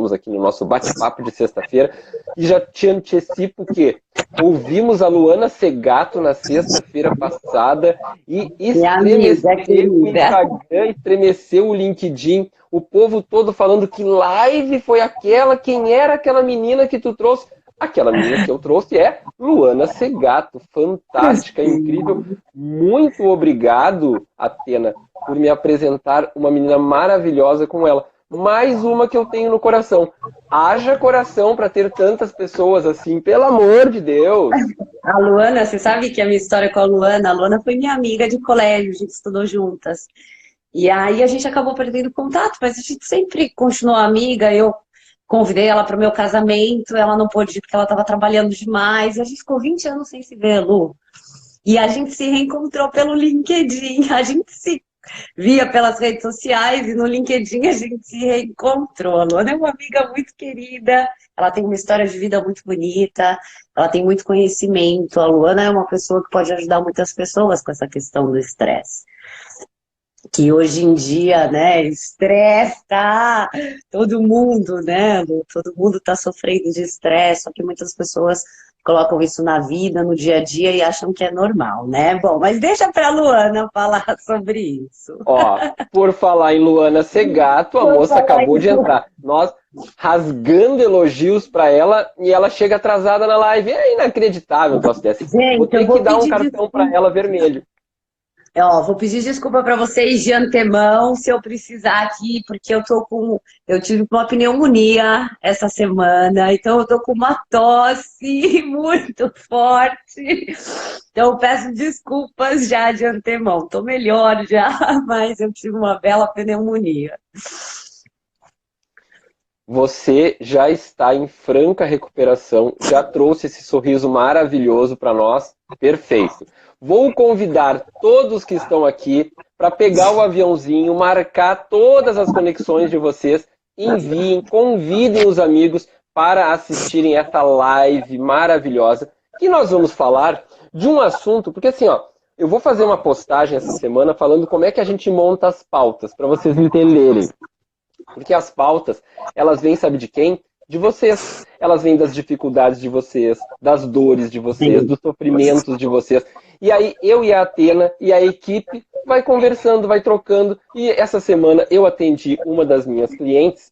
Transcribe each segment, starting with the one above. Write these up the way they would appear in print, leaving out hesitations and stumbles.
estamos aqui no nosso bate-papo de sexta-feira. E já te antecipo que ouvimos a Luana Segato na sexta-feira passada e estremeceu o Instagram, estremeceu o LinkedIn, o povo todo falando que live foi aquela, quem era aquela menina que tu trouxe? Aquela menina que eu trouxe é Luana Segato, fantástica, incrível. Muito obrigado, Atena, por me apresentar uma menina maravilhosa como ela. Mais uma que eu tenho no coração. Haja coração para ter tantas pessoas assim, pelo amor de Deus. A Luana, você sabe que a minha história com a Luana foi minha amiga de colégio, a gente estudou juntas. E aí a gente acabou perdendo contato, mas a gente sempre continuou amiga. Eu convidei ela para o meu casamento, ela não pôde ir porque ela estava trabalhando demais. E a gente ficou 20 anos sem se ver, Lu. E a gente se reencontrou pelo LinkedIn, a gente se via pelas redes sociais e no LinkedIn a gente se reencontrou. A Luana é uma amiga muito querida, ela tem uma história de vida muito bonita, ela tem muito conhecimento. A Luana é uma pessoa que pode ajudar muitas pessoas com essa questão do estresse. Que hoje em dia, né, estresse, tá? Todo mundo, né? Todo mundo tá sofrendo de estresse, só que muitas pessoas colocam isso na vida, no dia a dia e acham que é normal, né? Bom, mas deixa pra Luana falar sobre isso. Ó, por falar em Luana Segato, a moça acabou de entrar. Nós rasgando elogios pra ela e ela chega atrasada na live. É inacreditável um troço desse. Gente, vou ter que dar um cartão desculpa pra ela vermelho. Vou pedir desculpa para vocês de antemão se eu precisar aqui, porque eu tive uma pneumonia essa semana, então eu tô com uma tosse muito forte. Então eu peço desculpas já de antemão. Tô melhor já, mas eu tive uma bela pneumonia. Você já está em franca recuperação, já trouxe esse sorriso maravilhoso para nós. Perfeito. Vou convidar todos que estão aqui para pegar o aviãozinho, marcar todas as conexões de vocês, enviem, convidem os amigos para assistirem essa live maravilhosa, que nós vamos falar de um assunto, porque assim, ó, eu vou fazer uma postagem essa semana falando como é que a gente monta as pautas, para vocês entenderem. Porque as pautas, elas vêm, sabe de quem? De vocês. Elas vêm das dificuldades de vocês, das dores de vocês, dos sofrimentos de vocês. E aí eu e a Atena e a equipe vai conversando, vai trocando. E essa semana eu atendi uma das minhas clientes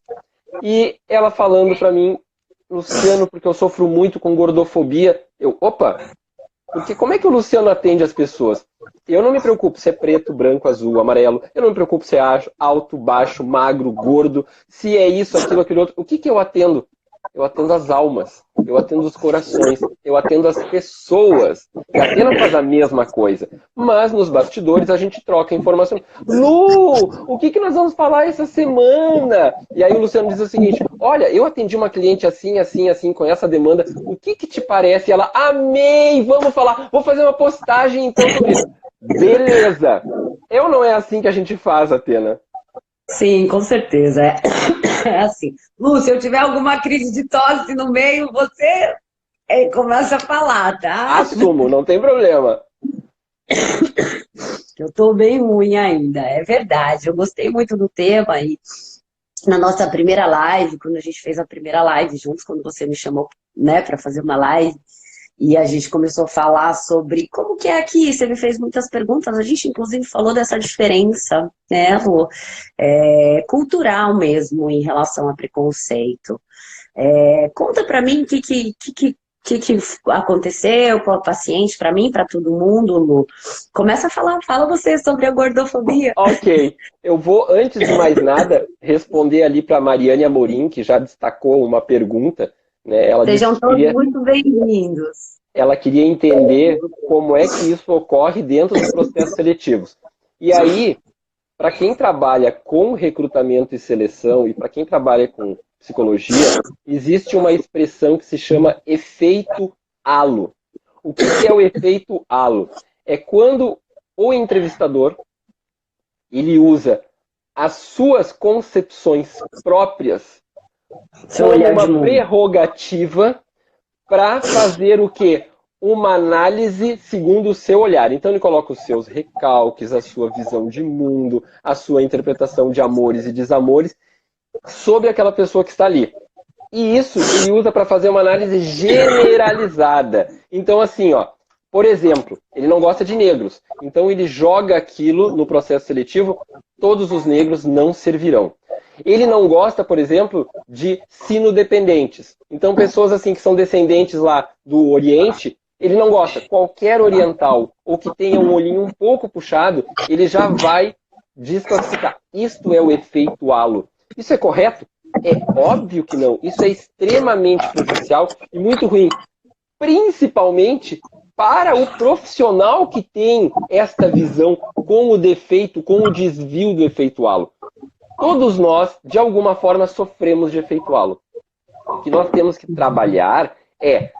e ela falando para mim, Luciano, porque eu sofro muito com gordofobia. Porque como é que o Luciano atende as pessoas? Eu não me preocupo se é preto, branco, azul, amarelo. Eu não me preocupo se é alto, baixo, magro, gordo. Se é isso, aquilo, aquilo outro. O que eu atendo? Eu atendo as almas. Eu atendo os corações. Eu atendo as pessoas. E a Atena faz a mesma coisa. Mas nos bastidores a gente troca informação. Lu, o que nós vamos falar essa semana? E aí o Luciano diz o seguinte, olha, eu atendi uma cliente assim, assim, assim, com essa demanda. O que te parece? E ela, amei, vamos falar. Vou fazer uma postagem então sobre isso. Beleza. Eu não é assim que a gente faz, Atena. Sim, com certeza. É assim. Lu, se eu tiver alguma crise de tosse no meio, você começa a falar, tá? Assumo, não tem problema. Eu tô bem ruim ainda, é verdade. Eu gostei muito do tema e na nossa primeira live, quando a gente fez a primeira live juntos, quando você me chamou, né, para fazer uma live, e a gente começou a falar sobre como que é aqui, você me fez muitas perguntas, a gente inclusive falou dessa diferença, né, Lu, cultural mesmo em relação a preconceito. Conta pra mim o que aconteceu com a paciente, pra mim, pra todo mundo, Lu. Começa a falar, fala você sobre a gordofobia. Ok, eu vou, antes de mais nada, responder ali pra Mariane Amorim, que já destacou uma pergunta, né? Ela Sejam todos muito bem-vindos. Ela queria entender como é que isso ocorre dentro dos processos seletivos. E aí, para quem trabalha com recrutamento e seleção e para quem trabalha com psicologia, existe uma expressão que se chama efeito halo. O que é o efeito halo? É quando o entrevistador ele usa as suas concepções próprias como uma prerrogativa para fazer o quê? Uma análise segundo o seu olhar. Então ele coloca os seus recalques, a sua visão de mundo, a sua interpretação de amores e desamores sobre aquela pessoa que está ali. E isso ele usa para fazer uma análise generalizada. Então, assim, ó, por exemplo, ele não gosta de negros. Então, ele joga aquilo no processo seletivo, todos os negros não servirão. Ele não gosta, por exemplo, de sino-dependentes. Então, pessoas assim que são descendentes lá do Oriente, ele não gosta. Qualquer oriental ou que tenha um olhinho um pouco puxado, ele já vai desclassificar. Isto é o efeito halo. Isso é correto? É óbvio que não. Isso é extremamente prejudicial e muito ruim. Principalmente para o profissional que tem esta visão com o defeito, com o desvio do efeito halo. Todos nós, de alguma forma, sofremos de efeito halo. O que nós temos que trabalhar é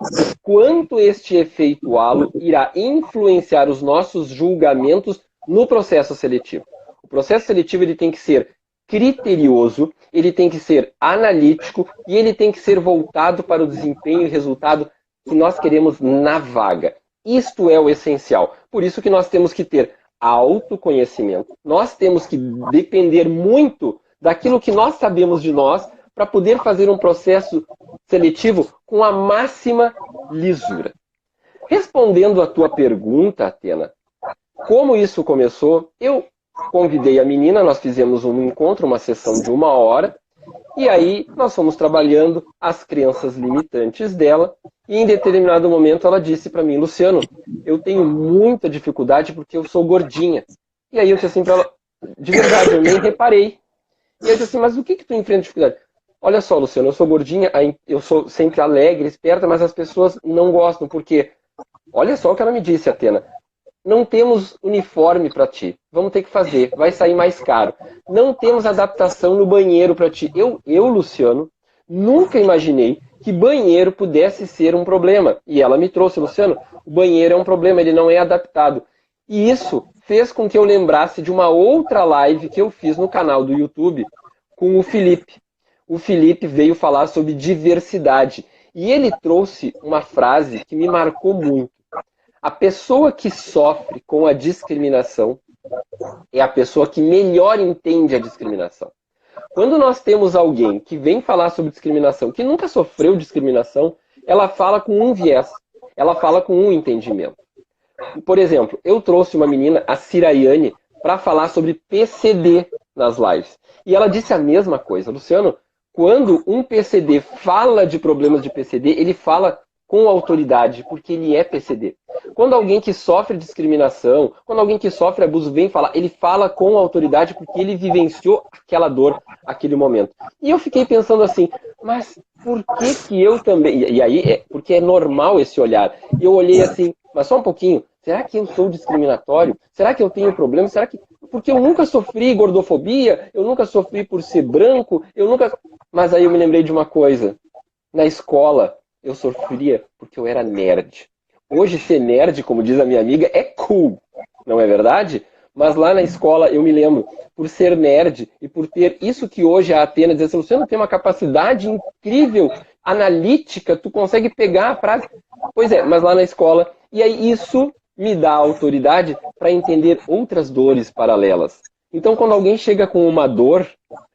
quanto este efeito halo irá influenciar os nossos julgamentos no processo seletivo. O processo seletivo ele tem que ser criterioso, ele tem que ser analítico e ele tem que ser voltado para o desempenho e resultado que nós queremos na vaga. Isto é o essencial. Por isso que nós temos que ter autoconhecimento. Nós temos que depender muito daquilo que nós sabemos de nós para poder fazer um processo seletivo com a máxima lisura. Respondendo à tua pergunta, Atena, como isso começou, eu convidei a menina, nós fizemos um encontro, uma sessão de 1 hora, e aí nós fomos trabalhando as crenças limitantes dela, e em determinado momento ela disse para mim, Luciano, eu tenho muita dificuldade porque eu sou gordinha. E aí eu disse assim para ela, de verdade, eu nem reparei. E eu disse assim, mas o que tu enfrenta dificuldade? Olha só, Luciano, eu sou gordinha, eu sou sempre alegre, esperta, mas as pessoas não gostam, porque, olha só o que ela me disse, Atena, não temos uniforme para ti, vamos ter que fazer, vai sair mais caro. Não temos adaptação no banheiro para ti. Eu, Luciano, nunca imaginei que banheiro pudesse ser um problema. E ela me trouxe, Luciano, o banheiro é um problema, ele não é adaptado. E isso fez com que eu lembrasse de uma outra live que eu fiz no canal do YouTube com o Felipe. O Felipe veio falar sobre diversidade. E ele trouxe uma frase que me marcou muito. A pessoa que sofre com a discriminação é a pessoa que melhor entende a discriminação. Quando nós temos alguém que vem falar sobre discriminação, que nunca sofreu discriminação, ela fala com um viés, ela fala com um entendimento. Por exemplo, eu trouxe uma menina, a Ciraiane, para falar sobre PCD nas lives. E ela disse a mesma coisa. Luciano, quando um PCD fala de problemas de PCD, ele fala com autoridade, porque ele é PCD. Quando alguém que sofre discriminação, quando alguém que sofre abuso vem falar, ele fala com autoridade porque ele vivenciou aquela dor, aquele momento. E eu fiquei pensando assim, mas por que eu também... E aí, porque é normal esse olhar. E eu olhei assim, mas só um pouquinho, será que eu sou discriminatório? Será que eu tenho problema? Será que... Porque eu nunca sofri gordofobia, eu nunca sofri por ser branco, eu nunca... Mas aí eu me lembrei de uma coisa. Na escola, eu sofria porque eu era nerd. Hoje ser nerd, como diz a minha amiga, é cool, não é verdade? Mas lá na escola eu me lembro, por ser nerd e por ter isso que hoje a Atena diz assim, Luciano tem uma capacidade incrível, analítica, tu consegue pegar a frase. Pois é, mas lá na escola, e aí isso me dá autoridade para entender outras dores paralelas. Então quando alguém chega com uma dor,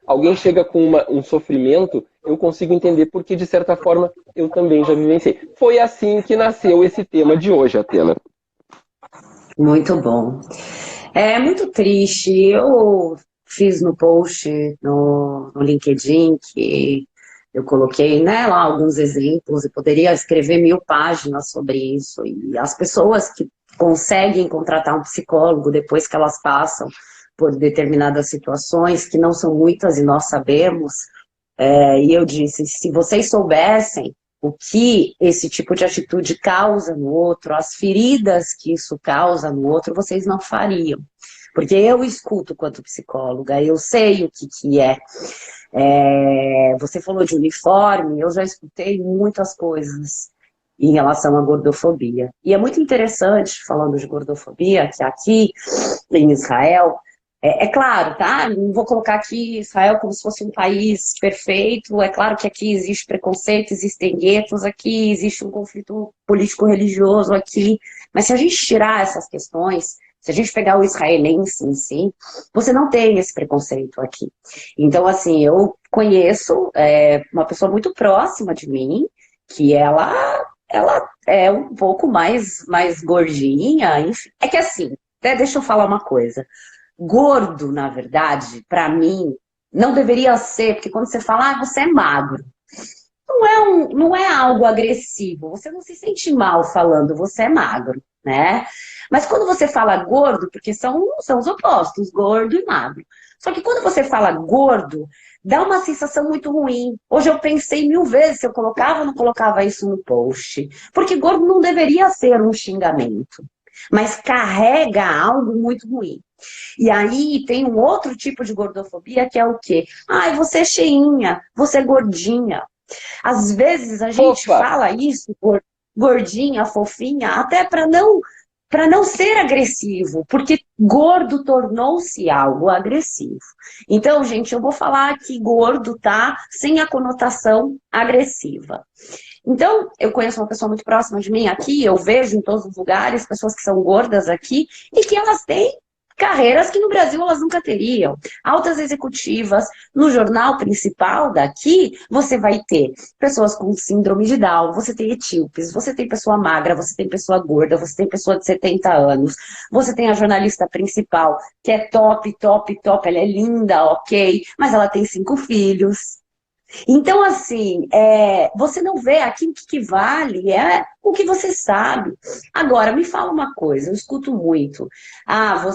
alguém chega com um sofrimento, eu consigo entender porque, de certa forma, eu também já vivenciei. Foi assim que nasceu esse tema de hoje, Atena. Muito bom. É muito triste. Eu fiz no post no LinkedIn que eu coloquei, né, lá alguns exemplos e poderia escrever 1000 páginas sobre isso. E as pessoas que conseguem contratar um psicólogo depois que elas passam por determinadas situações, que não são muitas e nós sabemos, e eu disse, se vocês soubessem o que esse tipo de atitude causa no outro, as feridas que isso causa no outro, vocês não fariam. Porque eu escuto quanto psicóloga, eu sei o que é. Você falou de uniforme, eu já escutei muitas coisas em relação à gordofobia. E é muito interessante, falando de gordofobia, que aqui em Israel, é claro, tá? Não vou colocar aqui Israel como se fosse um país perfeito. É claro que aqui existe preconceito, existem guetos, aqui existe um conflito político-religioso aqui. Mas se a gente tirar essas questões, se a gente pegar o israelense em si, você não tem esse preconceito aqui. Então, assim, eu conheço uma pessoa muito próxima de mim, que ela é um pouco mais gordinha, enfim. É que assim, até deixa eu falar uma coisa. Gordo, na verdade, para mim, não deveria ser, porque quando você fala, você é magro, não é algo agressivo, você não se sente mal falando, você é magro, né? Mas quando você fala gordo, porque são os opostos, gordo e magro. Só que quando você fala gordo, dá uma sensação muito ruim. Hoje eu pensei 1000 vezes se eu colocava ou não colocava isso no post. Porque gordo não deveria ser um xingamento, mas carrega algo muito ruim. E aí tem um outro tipo de gordofobia que é o quê? Ai, você é cheinha, você é gordinha. Às vezes a gente Fofa! fala isso, gordinha, fofinha, até para não ser agressivo, porque gordo tornou-se algo agressivo. Então, gente, eu vou falar que gordo tá sem a conotação agressiva. Então, eu conheço uma pessoa muito próxima de mim aqui, eu vejo em todos os lugares pessoas que são gordas aqui e que elas têm carreiras que no Brasil elas nunca teriam. Altas executivas, no jornal principal daqui, você vai ter pessoas com síndrome de Down, você tem etíopes, você tem pessoa magra, você tem pessoa gorda, você tem pessoa de 70 anos, você tem a jornalista principal, que é top, top, top, ela é linda, ok, mas ela tem 5 filhos. Então, assim, você não vê aqui o que vale, é o que você sabe. Agora, me fala uma coisa, eu escuto muito. A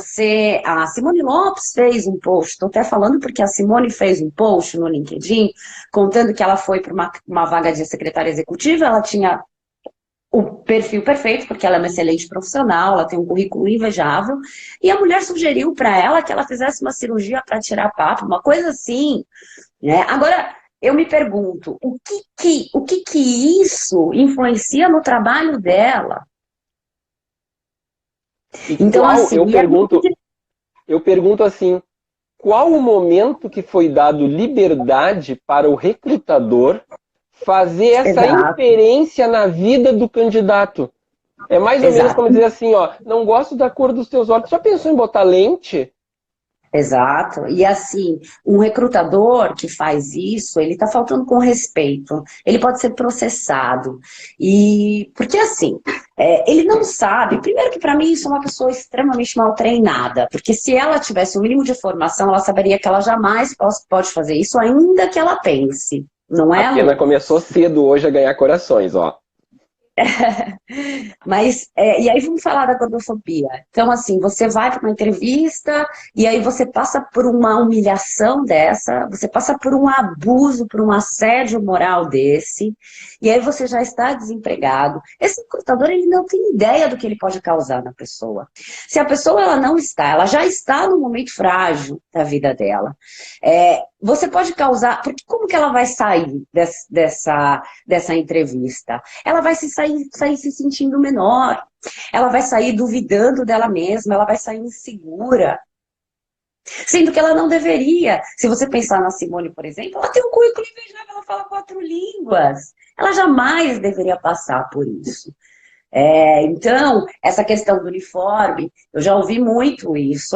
Simone Lopes fez um post, estou até falando porque a Simone fez um post no LinkedIn, contando que ela foi para uma vaga de secretária executiva, ela tinha o perfil perfeito, porque ela é uma excelente profissional, ela tem um currículo invejável, e a mulher sugeriu para ela que ela fizesse uma cirurgia para tirar papo, uma coisa assim, né? Agora, eu me pergunto, o que isso influencia no trabalho dela? E Então, qual, assim, eu pergunto assim, qual o momento que foi dado liberdade para o recrutador fazer essa exato, inferência na vida do candidato? É mais ou menos como exato. dizer assim, ó, não gosto da cor dos teus olhos. Já pensou em botar lente? Exato. E assim, um recrutador que faz isso, ele está faltando com respeito. Ele pode ser processado. E porque assim, ele não sabe. Primeiro que para mim isso é uma pessoa extremamente mal treinada, porque se ela tivesse o mínimo de formação, ela saberia que ela jamais pode fazer isso, ainda que ela pense. Não A é, pena Lu? começou cedo hoje a ganhar corações, ó. Mas, e aí vamos falar da gordofobia. Então, assim, você vai para uma entrevista e aí você passa por uma humilhação dessa, você passa por um abuso, por um assédio moral desse, e aí você já está desempregado. Esse recrutador, ele não tem ideia do que ele pode causar na pessoa. Se a pessoa, ela já está num momento frágil da vida dela. Você pode causar, porque como que ela vai sair dessa entrevista? Ela vai sair se sentindo menor, ela vai sair duvidando dela mesma, ela vai sair insegura, sendo que ela não deveria. Se você pensar na Simone, por exemplo, ela tem um currículo invejável, ela fala 4 línguas, ela jamais deveria passar por isso. Então, essa questão do uniforme, eu já ouvi muito isso,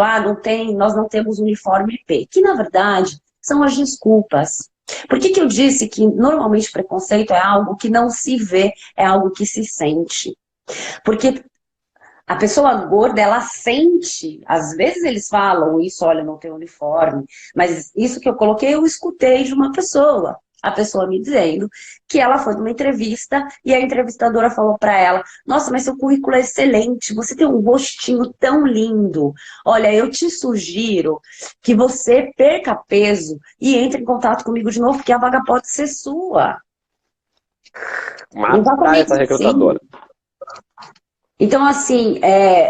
nós não temos uniforme P, que na verdade são as desculpas. Por que eu disse que normalmente preconceito é algo que não se vê, é algo que se sente? Porque a pessoa gorda, ela sente, às vezes eles falam isso, olha, não tem uniforme, mas isso que eu coloquei, eu escutei de uma pessoa. A pessoa me dizendo que ela foi numa entrevista e a entrevistadora falou para ela: nossa, mas seu currículo é excelente, você tem um rostinho tão lindo. Olha, eu te sugiro que você perca peso e entre em contato comigo de novo, porque a vaga pode ser sua. Matar Exatamente essa assim. recrutadora. Então, assim,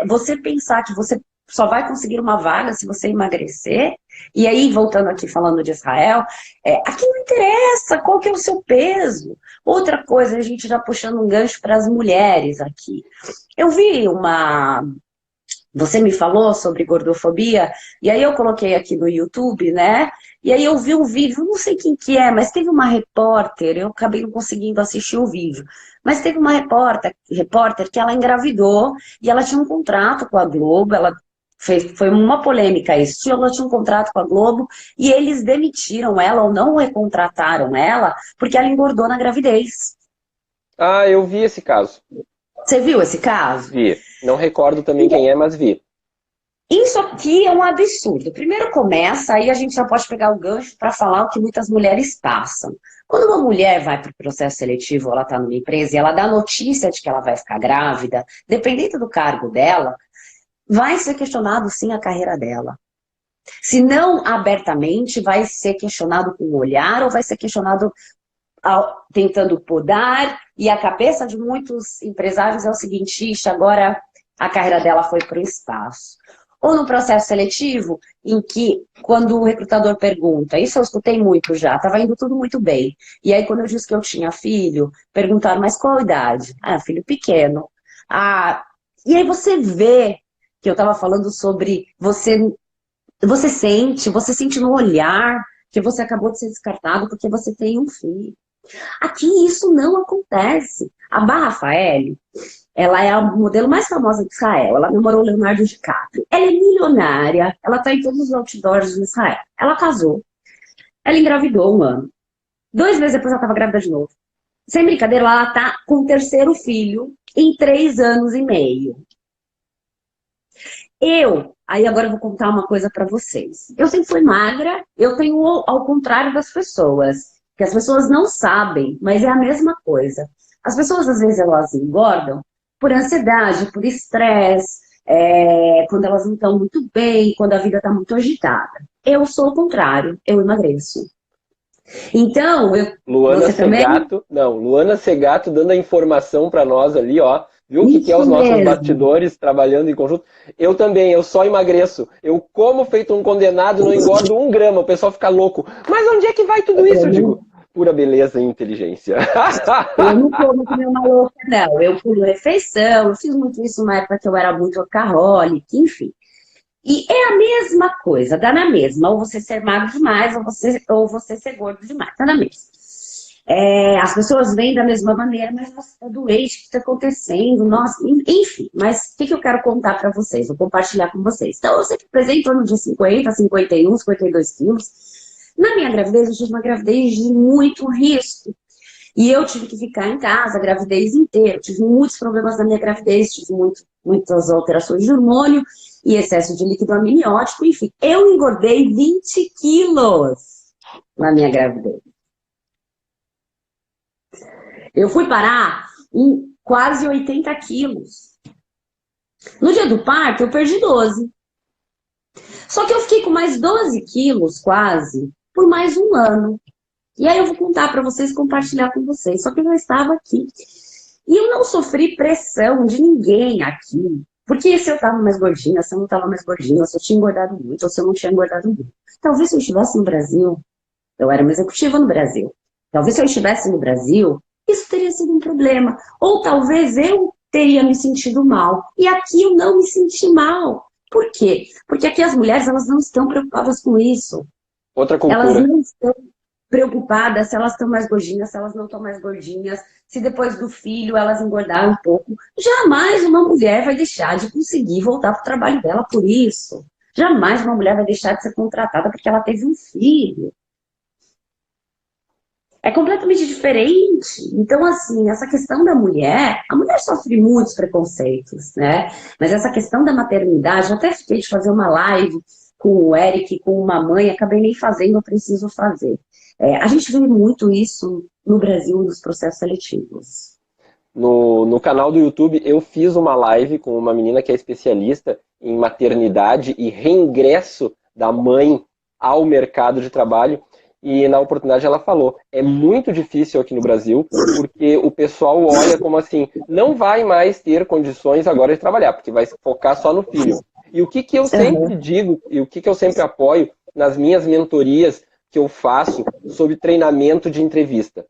você pensar que você só vai conseguir uma vaga se você emagrecer, e aí, voltando aqui falando de Israel, aqui não interessa qual que é o seu peso. Outra coisa, a gente já puxando um gancho para as mulheres aqui. Eu vi você me falou sobre gordofobia, e aí eu coloquei aqui no YouTube, né? E aí eu vi um vídeo, não sei quem que é, mas teve uma repórter, eu acabei não conseguindo assistir o vídeo, mas teve uma repórter que ela engravidou e ela tinha um contrato com a Globo, ela Foi uma polêmica isso. Ela tinha um contrato com a Globo e eles demitiram ela ou não recontrataram ela porque ela engordou na gravidez. Ah, eu vi esse caso. Você viu esse caso? Vi. Não recordo também quem é, mas vi. Isso aqui é um absurdo. Primeiro começa, aí a gente já pode pegar o gancho para falar o que muitas mulheres passam. Quando uma mulher vai para o processo seletivo, ela está numa empresa e ela dá notícia de que ela vai ficar grávida, dependendo do cargo dela, vai ser questionado sim a carreira dela. Se não abertamente, vai ser questionado com o olhar ou vai ser questionado tentando podar. E a cabeça de muitos empresários é o seguinte: ixi, agora a carreira dela foi para o espaço. Ou no processo seletivo, em que, quando o recrutador pergunta, isso eu escutei muito já, estava indo tudo muito bem. E aí, quando eu disse que eu tinha filho, perguntaram, mas qual a idade? Ah, filho pequeno. Ah, e aí você vê que eu estava falando sobre você sente no olhar que você acabou de ser descartado porque você tem um filho. Aqui isso não acontece. A Barra Rafael, ela é a modelo mais famosa de Israel. Ela namorou o Leonardo DiCaprio. Ela é milionária. Ela está em todos os outdoors de Israel. Ela casou. Ela engravidou um ano. 2 meses depois ela estava grávida de novo. Sem brincadeira, ela está com o 3º filho em 3 anos e meio. Aí agora eu vou contar uma coisa para vocês. Eu sempre fui magra, eu tenho ao contrário das pessoas, que as pessoas não sabem, mas é a mesma coisa. As pessoas, às vezes, elas engordam por ansiedade, por estresse, quando elas não estão muito bem, quando a vida está muito agitada. Eu sou o contrário, eu emagreço. Então, Luana Segato, Luana Segato dando a informação para nós ali, ó. Viu o que é os nossos bastidores trabalhando em conjunto? Eu também, eu só emagreço. Eu como feito um condenado, não engordo 1 grama. O pessoal fica louco. Mas onde é que vai tudo isso? Eu digo, pura beleza e inteligência. Eu não como que nem uma louca, não. Eu pulo refeição, eu fiz muito isso na época que eu era muito workaholic, enfim. E é a mesma coisa, dá na mesma. Ou você ser magro demais, ou você ser gordo demais, dá na mesma. As pessoas veem da mesma maneira, mas você está doente, o que está acontecendo? Nossa, enfim. Mas o que eu quero contar para vocês? Vou compartilhar com vocês. Então, eu sempre pesei em torno de 50, 51, 52 quilos. Na minha gravidez, eu tive uma gravidez de muito risco. E eu tive que ficar em casa a gravidez inteira. Eu tive muitos problemas na minha gravidez, tive muitas alterações de hormônio e excesso de líquido amniótico, enfim. Eu engordei 20 quilos na minha gravidez. Eu fui parar em quase 80 quilos. No dia do parto, eu perdi 12. Só que eu fiquei com mais 12 quilos, quase, por mais 1 ano. E aí eu vou contar para vocês, compartilhar com vocês. Só que eu já estava aqui. E eu não sofri pressão de ninguém aqui. Porque se eu estava mais gordinha, se eu não estava mais gordinha, se eu tinha engordado muito, ou se eu não tinha engordado muito. Talvez se eu estivesse no Brasil, eu era uma executiva no Brasil. Talvez se eu estivesse no Brasil, isso teria sido um problema. Ou talvez eu teria me sentido mal. E aqui eu não me senti mal. Por quê? Porque aqui as mulheres, elas não estão preocupadas com isso. Outra cultura. Elas não estão preocupadas se elas estão mais gordinhas, se elas não estão mais gordinhas, se depois do filho elas engordaram um pouco. Jamais uma mulher vai deixar de conseguir voltar para o trabalho dela por isso. Jamais uma mulher vai deixar de ser contratada porque ela teve um filho. É completamente diferente. Então, assim, essa questão da mulher, a mulher sofre muitos preconceitos, né? Mas essa questão da maternidade, eu até fiquei de fazer uma live com o Eric, com uma mãe, acabei nem fazendo, eu preciso fazer. A gente vê muito isso no Brasil, nos processos seletivos. No canal do YouTube, eu fiz uma live com uma menina que é especialista em maternidade e reingresso da mãe ao mercado de trabalho. E na oportunidade ela falou, é muito difícil aqui no Brasil, porque o pessoal olha como assim, não vai mais ter condições agora de trabalhar, porque vai focar só no filho. E o que eu sempre digo, e o que eu sempre apoio nas minhas mentorias que eu faço sobre treinamento de entrevista.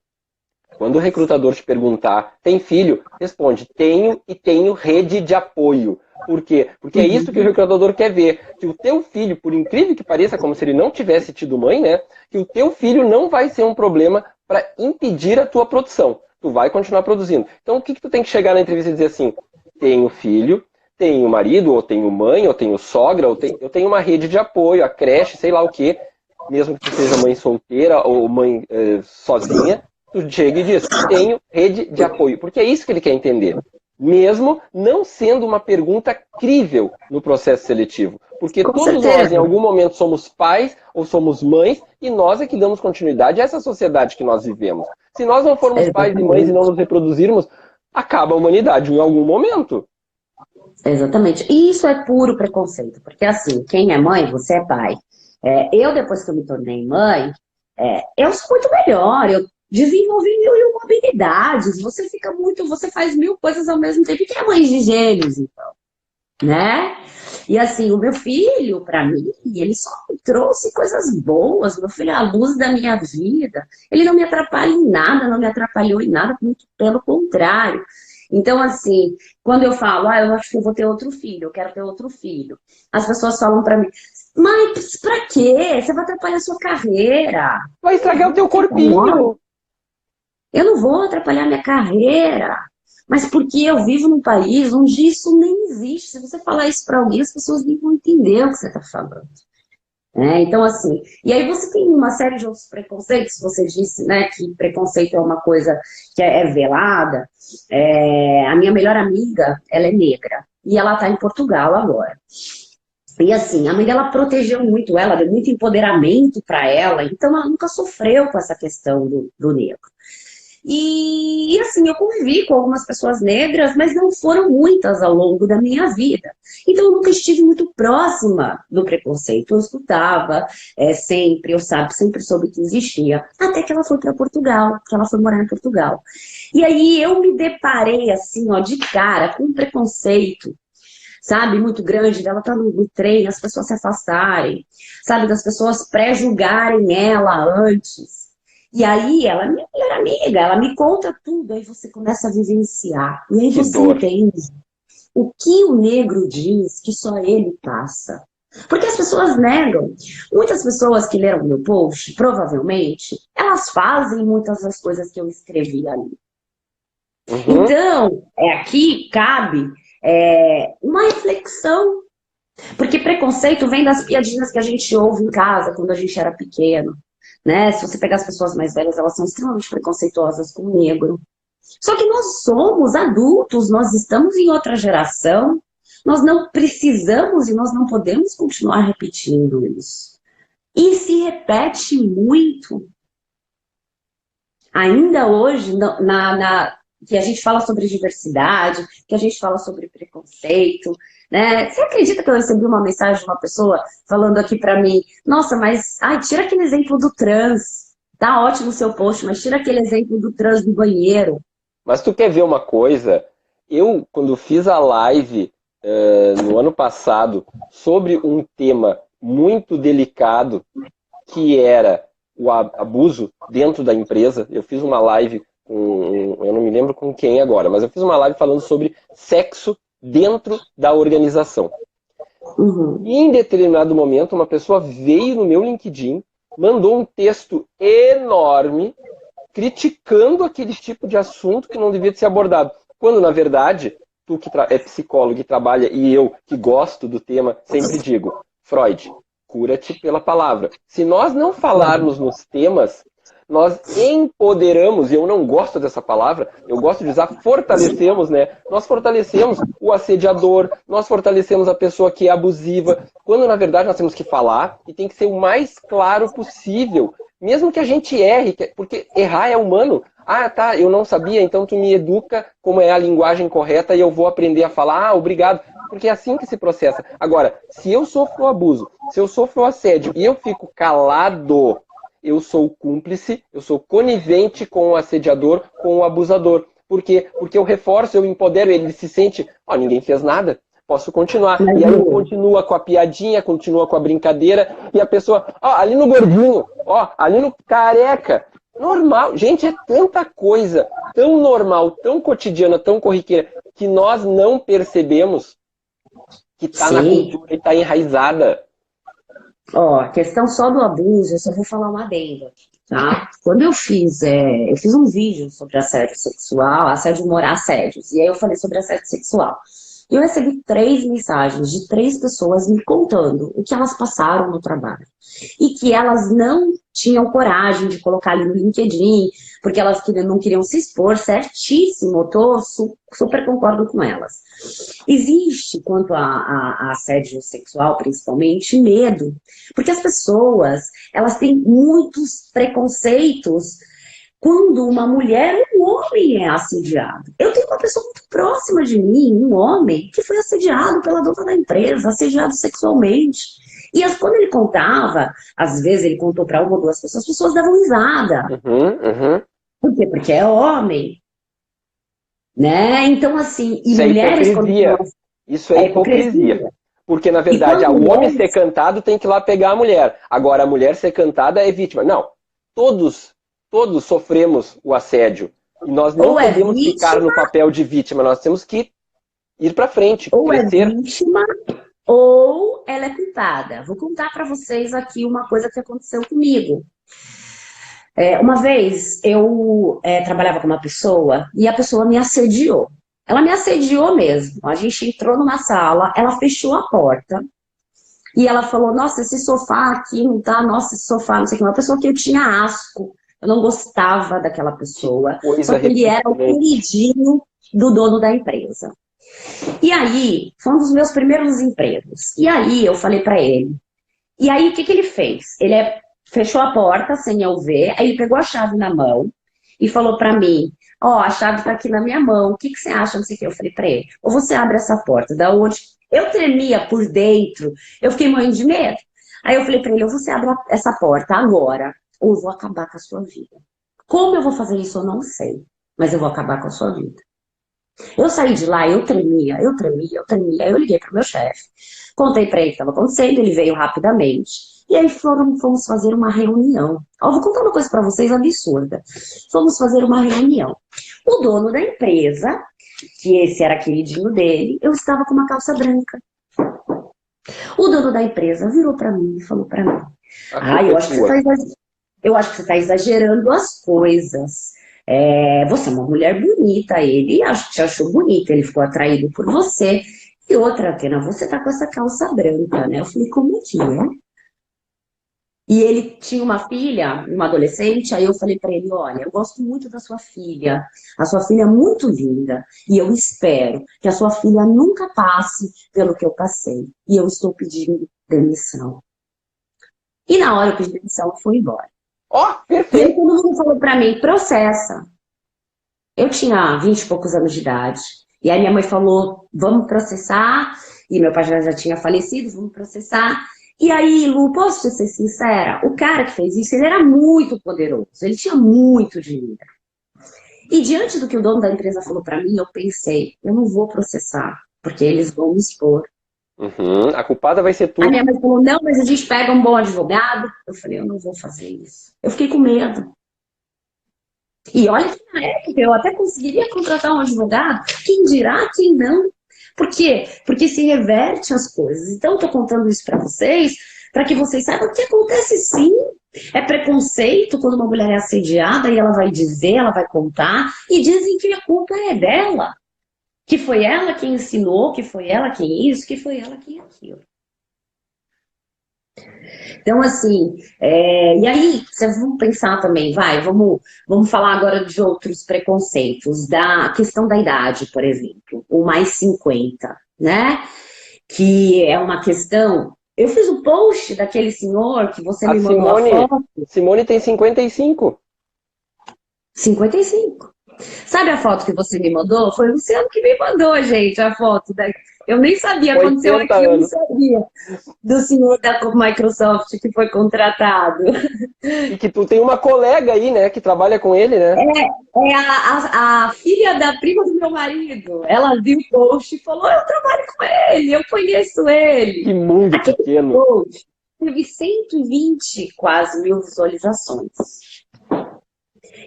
Quando o recrutador te perguntar, tem filho? Responde, tenho e tenho rede de apoio. Por quê? Porque é isso que o recrutador quer ver. Que o teu filho, por incrível que pareça, como se ele não tivesse tido mãe, né? Que o teu filho não vai ser um problema para impedir a tua produção. Tu vai continuar produzindo. Então, o que tu tem que chegar na entrevista e dizer assim? Tenho filho, tenho marido, ou tenho mãe, ou tenho sogra, eu tenho uma rede de apoio, a creche, sei lá o quê, mesmo que tu seja mãe solteira ou mãe sozinha, tu chega e diz, tenho rede de apoio, porque é isso que ele quer entender. Mesmo não sendo uma pergunta crível no processo seletivo. Porque Com todos nós, em certeza. algum momento, somos pais ou somos mães, e nós é que damos continuidade a essa sociedade que nós vivemos. Se nós não formos pais e mães e não Exatamente. nos reproduzirmos, acaba a humanidade em algum momento. Exatamente. E isso é puro preconceito, porque assim, quem é mãe, você é pai. Eu, depois que eu me tornei mãe, eu sou muito melhor, eu desenvolvi mil e uma habilidades, você faz mil coisas ao mesmo tempo, que é mãe de gêmeos, então, né? E assim, o meu filho, para mim, ele só me trouxe coisas boas, meu filho é a luz da minha vida, ele não me atrapalha em nada, não me atrapalhou em nada, muito pelo contrário. Então, assim, quando eu falo, eu acho que eu vou ter outro filho, eu quero ter outro filho, as pessoas falam para mim, mas pra quê? Você vai atrapalhar a sua carreira. Vai estragar o teu corpinho. Eu não vou atrapalhar minha carreira. Mas porque eu vivo num país onde isso nem existe. Se você falar isso para alguém, as pessoas nem vão entender o que você está falando. Então, assim, e aí você tem uma série de outros preconceitos, você disse, né, que preconceito é uma coisa que é velada. A minha melhor amiga, ela é negra, e ela está em Portugal agora. E assim, a mãe dela protegeu muito ela, deu muito empoderamento para ela, então ela nunca sofreu com essa questão do negro. E assim, eu convivi com algumas pessoas negras, mas não foram muitas ao longo da minha vida. Então eu nunca estive muito próxima do preconceito. Eu escutava sempre soube que existia. Até que ela foi para Portugal, que ela foi morar em Portugal. E aí eu me deparei assim, ó, de cara com um preconceito, sabe, muito grande, dela estar no trem, as pessoas se afastarem, sabe, das pessoas pré-julgarem ela antes. E aí, ela é minha melhor amiga, ela me conta tudo, aí você começa a vivenciar. E aí Que você dor. entende o que o negro diz que só ele passa. Porque as pessoas negam. Muitas pessoas que leram meu post, provavelmente, elas fazem muitas das coisas que eu escrevi ali. Uhum. Então, aqui cabe uma reflexão. Porque preconceito vem das piadinhas que a gente ouve em casa quando a gente era pequeno. Né? Se você pegar as pessoas mais velhas, elas são extremamente preconceituosas com o negro. Só que nós somos adultos, nós estamos em outra geração, nós não precisamos e nós não podemos continuar repetindo isso. E se repete muito. Ainda hoje, que a gente fala sobre diversidade, que a gente fala sobre preconceito, né? Você acredita que eu recebi uma mensagem de uma pessoa falando aqui para mim, nossa, mas tira aquele exemplo do trans, tá ótimo o seu post, mas tira aquele exemplo do trans do banheiro. Mas tu quer ver uma coisa? Eu, quando fiz a live no ano passado sobre um tema muito delicado, que era o abuso dentro da empresa, eu fiz uma live eu não me lembro com quem agora, mas eu fiz uma live falando sobre sexo dentro da organização. Uhum. E em determinado momento, uma pessoa veio no meu LinkedIn, mandou um texto enorme, criticando aquele tipo de assunto que não devia ser abordado. Quando, na verdade, tu que é psicólogo e trabalha, e eu que gosto do tema, sempre digo, Freud, cura-te pela palavra. Se nós não falarmos nos temas, nós empoderamos, e eu não gosto dessa palavra, eu gosto de usar fortalecemos, né? Nós fortalecemos o assediador, nós fortalecemos a pessoa que é abusiva, quando na verdade nós temos que falar e tem que ser o mais claro possível, mesmo que a gente erre, porque errar é humano. Tá, eu não sabia, então tu me educa como é a linguagem correta e eu vou aprender a falar, obrigado. Porque é assim que se processa. Agora, se eu sofro o abuso, se eu sofro o assédio e eu fico calado, eu sou cúmplice, eu sou conivente com o assediador, com o abusador. Por quê? Porque eu reforço, eu empodero, ele se sente, ninguém fez nada, posso continuar. E aí continua com a piadinha, continua com a brincadeira, e a pessoa, ali no gordinho, ali no careca. Normal, gente, é tanta coisa, tão normal, tão cotidiana, tão corriqueira, que nós não percebemos que está na cultura e está enraizada. A questão só do abuso, eu só vou falar uma adendo aqui, tá? Quando eu fiz um vídeo sobre assédio sexual, assédios, e aí eu falei sobre assédio sexual. E eu recebi 3 mensagens de 3 pessoas me contando o que elas passaram no trabalho. E que elas não tinham coragem de colocar ali no LinkedIn, porque elas não queriam se expor, certíssimo, super concordo com elas. Existe, quanto a assédio sexual, principalmente, medo. Porque as pessoas, elas têm muitos preconceitos quando uma mulher ou um homem é assediado. Eu tenho uma pessoa muito próxima de mim, um homem, que foi assediado pela dona da empresa, assediado sexualmente. E quando ele contava, às vezes ele contou para uma ou 2 pessoas, as pessoas davam risada. Por quê? Porque é homem. Né? Então, assim, e isso mulheres... é hipocrisia. Isso é hipocrisia. Porque, na verdade, o homem ser cantado tem que ir lá pegar a mulher. Agora, a mulher ser cantada é vítima. Não, todos sofremos o assédio. E nós não podemos ficar no papel de vítima, nós temos que ir para frente, crescer. Ou é vítima, ou ela é culpada. Vou contar para vocês aqui uma coisa que aconteceu comigo. Uma vez, eu trabalhava com uma pessoa e a pessoa me assediou. Ela me assediou mesmo. A gente entrou numa sala, ela fechou a porta e ela falou, nossa, esse sofá aqui não tá, nossa, esse sofá, não sei o que. Uma pessoa que eu tinha asco. Eu não gostava daquela pessoa, só que ele era o queridinho do dono da empresa. E aí, foi um dos meus primeiros empregos. E aí, eu falei pra ele. E aí, o que ele fez? Ele fechou a porta, sem eu ver, aí ele pegou a chave na mão e falou pra mim, a chave tá aqui na minha mão, o que você acha? Não sei o que. Eu falei pra ele, ou você abre essa porta, da onde... Eu tremia por dentro, eu fiquei morrendo de medo. Aí eu falei pra ele, ou você abre essa porta agora, ou eu vou acabar com a sua vida. Como eu vou fazer isso, eu não sei. Mas eu vou acabar com a sua vida. Eu saí de lá, eu tremia. Eu liguei para o meu chefe. Contei para ele o que estava acontecendo, ele veio rapidamente. E aí fomos fazer uma reunião. Vou contar uma coisa para vocês absurda. Fomos fazer uma reunião. O dono da empresa, que esse era queridinho dele, eu estava com uma calça branca. O dono da empresa virou para mim e falou para mim, eu acho que você está exagerando as coisas. Você é uma mulher bonita, ele te achou bonita, ele ficou atraído por você. E outra, Atena, você tá com essa calça branca, né? Eu falei, como é que é? E ele tinha uma filha, uma adolescente, aí eu falei para ele, olha, eu gosto muito da sua filha, a sua filha é muito linda, e eu espero que a sua filha nunca passe pelo que eu passei. E eu estou pedindo demissão. E na hora eu pedi demissão e fui embora. Perfeito. E aí todo mundo falou pra mim, processa. Eu tinha 20 e poucos anos de idade. E aí minha mãe falou, vamos processar. E meu pai já tinha falecido, vamos processar. E aí, Lu, posso te ser sincera? O cara que fez isso, ele era muito poderoso. Ele tinha muito dinheiro. E diante do que o dono da empresa falou pra mim, eu pensei, eu não vou processar, porque eles vão me expor. A culpada vai ser tu. A minha mãe falou, não, mas a gente pega um bom advogado. Eu falei, eu não vou fazer isso. Eu fiquei com medo. E olha que na época eu até conseguiria contratar um advogado. Quem dirá, quem não. Por quê? Porque se reverte as coisas. Então, eu estou contando isso para vocês, para que vocês saibam que acontece sim. É preconceito quando uma mulher é assediada e ela vai dizer, ela vai contar, e dizem que a culpa é dela. Que foi ela quem ensinou, que foi ela quem isso, que foi ela quem aquilo. Então, assim, e aí, vocês vão pensar também, vamos falar agora de outros preconceitos, da questão da idade, por exemplo, o mais 50, né? Que é uma questão... Eu fiz o post daquele senhor que você me mandou a foto. Simone tem 55. 55. Sabe a foto que você me mandou? Foi o Luciano que me mandou, gente, a foto. Eu nem sabia, aconteceu aqui, eu não sabia. Do senhor da Microsoft que foi contratado. E que tu tem uma colega aí, né, que trabalha com ele, né? É a filha da prima do meu marido. Ela viu o post e falou, eu trabalho com ele, eu conheço ele. Que mundo aquele pequeno. Post teve 120 quase mil visualizações.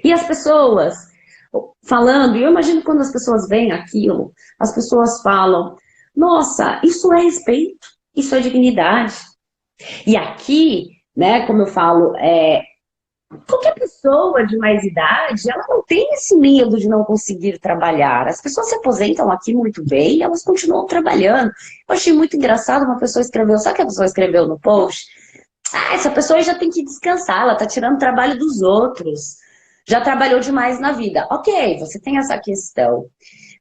E as pessoas... falando, e eu imagino quando as pessoas veem aquilo, as pessoas falam, nossa, isso é respeito, isso é dignidade. E aqui, né, como eu falo, Qualquer pessoa de mais idade, ela não tem esse medo de não conseguir trabalhar. As pessoas se aposentam aqui muito bem e elas continuam trabalhando. Eu achei muito engraçado, uma pessoa escreveu, sabe o que a pessoa escreveu no post? Ah, essa pessoa já tem que descansar, ela está tirando o trabalho dos outros. Já trabalhou demais na vida. Ok, você tem essa questão.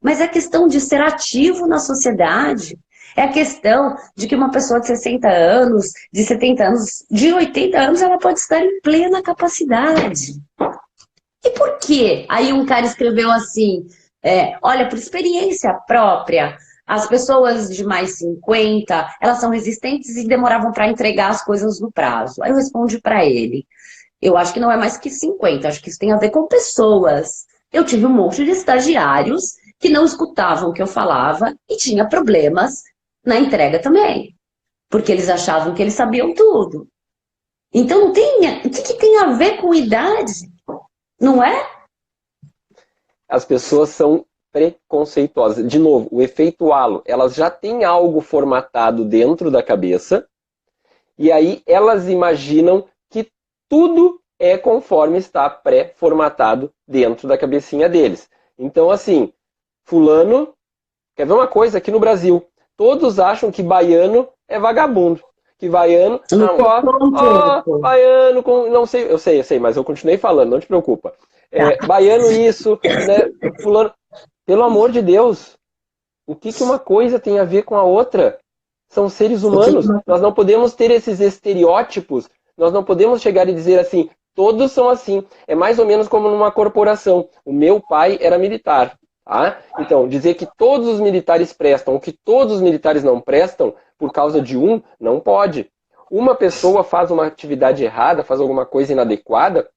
Mas é questão de ser ativo na sociedade. É a questão de que uma pessoa de 60 anos, de 70 anos, de 80 anos, ela pode estar em plena capacidade. E por quê? Aí um cara escreveu assim, olha, por experiência própria, as pessoas de mais 50, elas são resistentes e demoravam para entregar as coisas no prazo. Aí eu respondi para ele, eu acho que não é mais que 50, acho que isso tem a ver com pessoas. Eu tive um monte de estagiários que não escutavam o que eu falava e tinha problemas na entrega também, porque eles achavam que eles sabiam tudo. Então não tem, o que tem a ver com idade? Não é? As pessoas são preconceituosas. De novo, o efeito halo, elas já têm algo formatado dentro da cabeça e aí elas imaginam que tudo é conforme está pré-formatado dentro da cabecinha deles. Então, assim, fulano, quer ver uma coisa aqui no Brasil? Todos acham que baiano é vagabundo. Que baiano, baiano, não sei, eu sei, mas eu continuei falando, não te preocupa. Baiano isso, né, fulano. Pelo amor de Deus, o que uma coisa tem a ver com a outra? São seres humanos. Nós não podemos ter esses estereótipos. Nós não podemos chegar e dizer assim, todos são assim. É mais ou menos como numa corporação. O meu pai era militar. Tá? Então, dizer que todos os militares prestam ou que todos os militares não prestam por causa de um, não pode. Uma pessoa faz uma atividade errada, faz alguma coisa inadequada,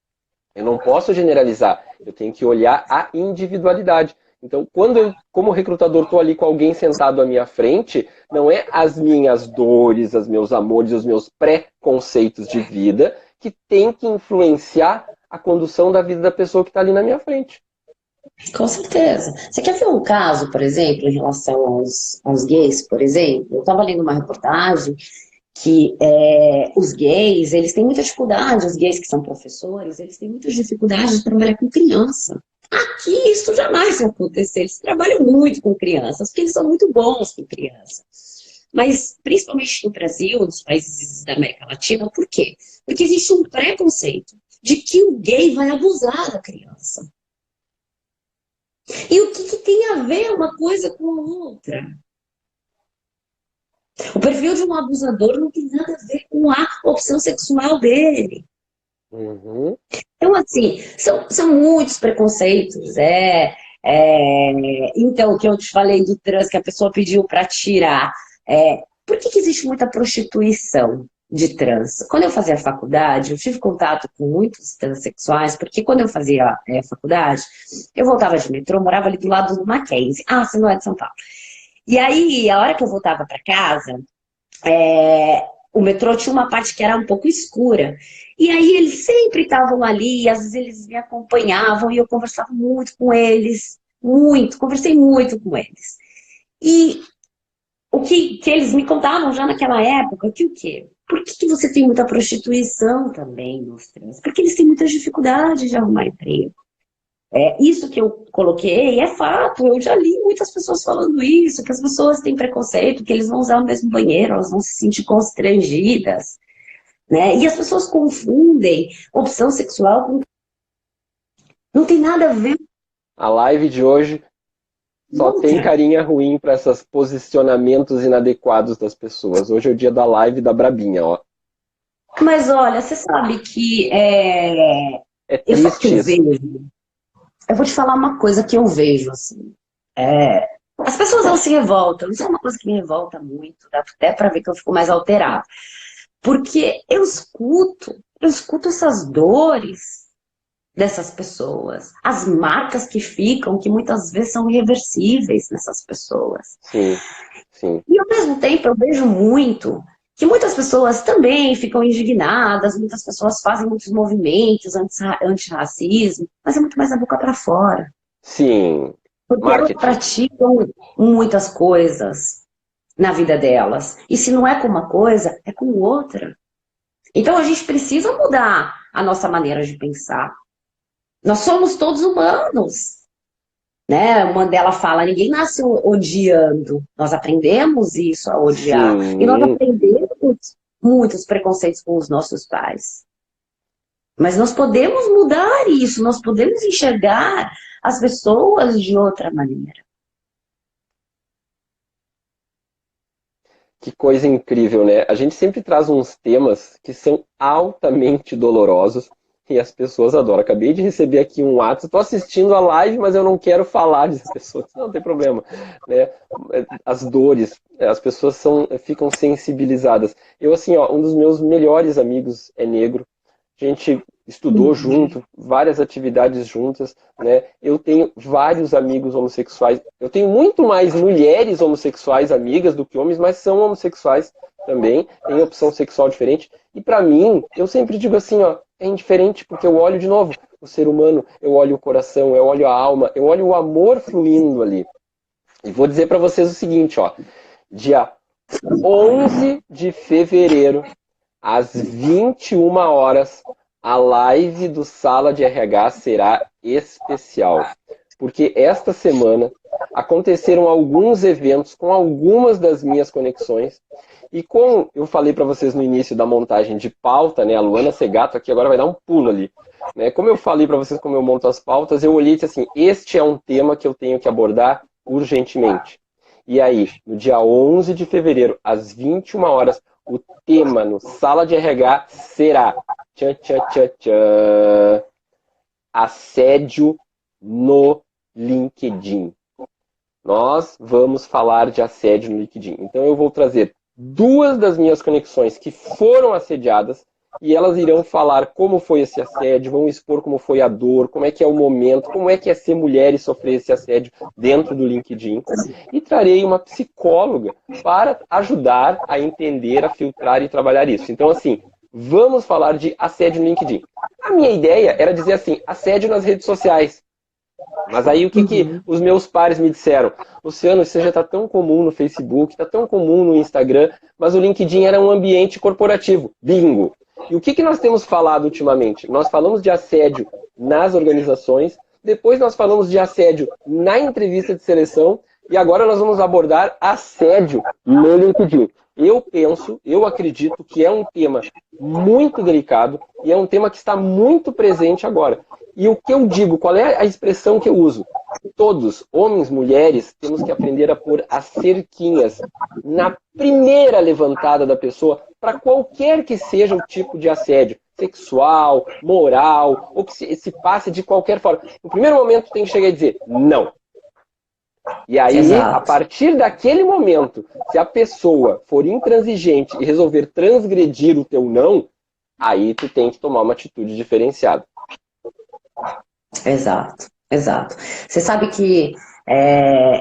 eu não posso generalizar. Eu tenho que olhar a individualidade. Então, quando eu, como recrutador, estou ali com alguém sentado à minha frente, não é as minhas dores, os meus amores, os meus pré-conceitos de vida que tem que influenciar a condução da vida da pessoa que está ali na minha frente. Com certeza. Você quer ver um caso, por exemplo, em relação aos gays, por exemplo? Eu estava lendo uma reportagem que os gays, eles têm muita dificuldade, os gays que são professores, eles têm muita dificuldade de trabalhar com criança. Aqui isso jamais vai acontecer, eles trabalham muito com crianças, porque eles são muito bons com crianças. Mas, principalmente no Brasil, nos países da América Latina, por quê? Porque existe um preconceito de que o gay vai abusar da criança. E o que tem a ver uma coisa com a outra? O perfil de um abusador não tem nada a ver com a opção sexual dele. Uhum. Então, assim, são muitos preconceitos. Então, o que eu te falei do trans, que a pessoa pediu para tirar. Por que existe muita prostituição de trans? Quando eu fazia faculdade, eu tive contato com muitos transexuais, porque quando eu fazia faculdade, eu voltava de metrô, morava ali do lado do Mackenzie. Ah, você não é de São Paulo. E aí, a hora que eu voltava para casa, o metrô tinha uma parte que era um pouco escura. E aí eles sempre estavam ali, às vezes eles me acompanhavam e eu conversava muito com eles, conversei muito com eles. E o que eles me contavam já naquela época, que o quê? Por que você tem muita prostituição também nos trans? Porque eles têm muita dificuldade de arrumar emprego. Isso que eu coloquei é fato, eu já li muitas pessoas falando isso, que as pessoas têm preconceito, que eles vão usar o mesmo banheiro, elas vão se sentir constrangidas, né? E as pessoas confundem opção sexual com... Não tem nada a ver. A live de hoje só tem carinha ruim para esses posicionamentos inadequados das pessoas. Hoje é o dia da live da Brabinha, ó. Mas olha, você sabe que triste isso. Eu vou te falar uma coisa que eu vejo, assim. As pessoas, elas se revoltam. Isso é uma coisa que me revolta muito. Dá até para ver que eu fico mais alterada. Porque eu escuto essas dores dessas pessoas. As marcas que ficam, que muitas vezes são irreversíveis nessas pessoas. Sim, sim. E ao mesmo tempo eu vejo muito que muitas pessoas também ficam indignadas, muitas pessoas fazem muitos movimentos antirracismo, mas é muito mais da boca para fora. Sim. Porque elas praticam muitas coisas na vida delas. E se não é com uma coisa, é com outra. Então a gente precisa mudar a nossa maneira de pensar. Nós somos todos humanos, né? O Mandela fala, ninguém nasce odiando. Nós aprendemos isso, a odiar. E nós Sim. aprendemos muitos preconceitos com os nossos pais. Mas nós podemos mudar isso, nós podemos enxergar as pessoas de outra maneira. Que coisa incrível, né? A gente sempre traz uns temas que são altamente dolorosos e as pessoas adoram. Acabei de receber aqui um WhatsApp, estou assistindo a live, mas eu não quero falar das pessoas. Não tem problema, né? As dores, as pessoas ficam sensibilizadas. Eu, assim, ó, um dos meus melhores amigos é negro. A gente estudou junto, várias atividades juntas, né? Eu tenho vários amigos homossexuais. Eu tenho muito mais mulheres homossexuais amigas do que homens, mas são homossexuais também, têm opção sexual diferente. E pra mim, eu sempre digo assim, ó, é indiferente porque eu olho de novo o ser humano, eu olho o coração, eu olho a alma, eu olho o amor fluindo ali. E vou dizer pra vocês o seguinte, ó, dia 11 de fevereiro, às 21 horas, a live do Sala de RH será especial, porque esta semana aconteceram alguns eventos com algumas das minhas conexões, e como eu falei para vocês no início da montagem de pauta, né, a Luana Segato aqui agora vai dar um pulo ali, né, como eu falei para vocês como eu monto as pautas, eu olhei e disse assim, este é um tema que eu tenho que abordar urgentemente. E aí, no dia 11 de fevereiro, às 21 horas, o tema no Sala de RH será tchan, tchan, tchan, tchan, assédio no LinkedIn. Nós vamos falar de assédio no LinkedIn. Então eu vou trazer duas das minhas conexões que foram assediadas e elas irão falar como foi esse assédio, vão expor como foi a dor, como é que é o momento, como é que é ser mulher e sofrer esse assédio dentro do LinkedIn. E trarei uma psicóloga para ajudar a entender, a filtrar e trabalhar isso. Então, assim, vamos falar de assédio no LinkedIn. A minha ideia era dizer assim, assédio nas redes sociais. Mas aí o que os meus pares me disseram? Luciano, isso já está tão comum no Facebook, está tão comum no Instagram, mas o LinkedIn era um ambiente corporativo. Bingo! E o que nós temos falado ultimamente? Nós falamos de assédio nas organizações, depois nós falamos de assédio na entrevista de seleção e agora nós vamos abordar assédio no LinkedIn. Eu penso, eu acredito que é um tema muito delicado e é um tema que está muito presente agora. E o que eu digo, qual é a expressão que eu uso? Todos, homens, mulheres, temos que aprender a pôr as cerquinhas na primeira levantada da pessoa para qualquer que seja o tipo de assédio, sexual, moral, ou que se passe de qualquer forma. No primeiro momento tem que chegar e dizer não. E aí, Exato. a partir daquele momento, se a pessoa for intransigente e resolver transgredir o teu não, aí tu tem que tomar uma atitude diferenciada. Exato, exato. Você sabe que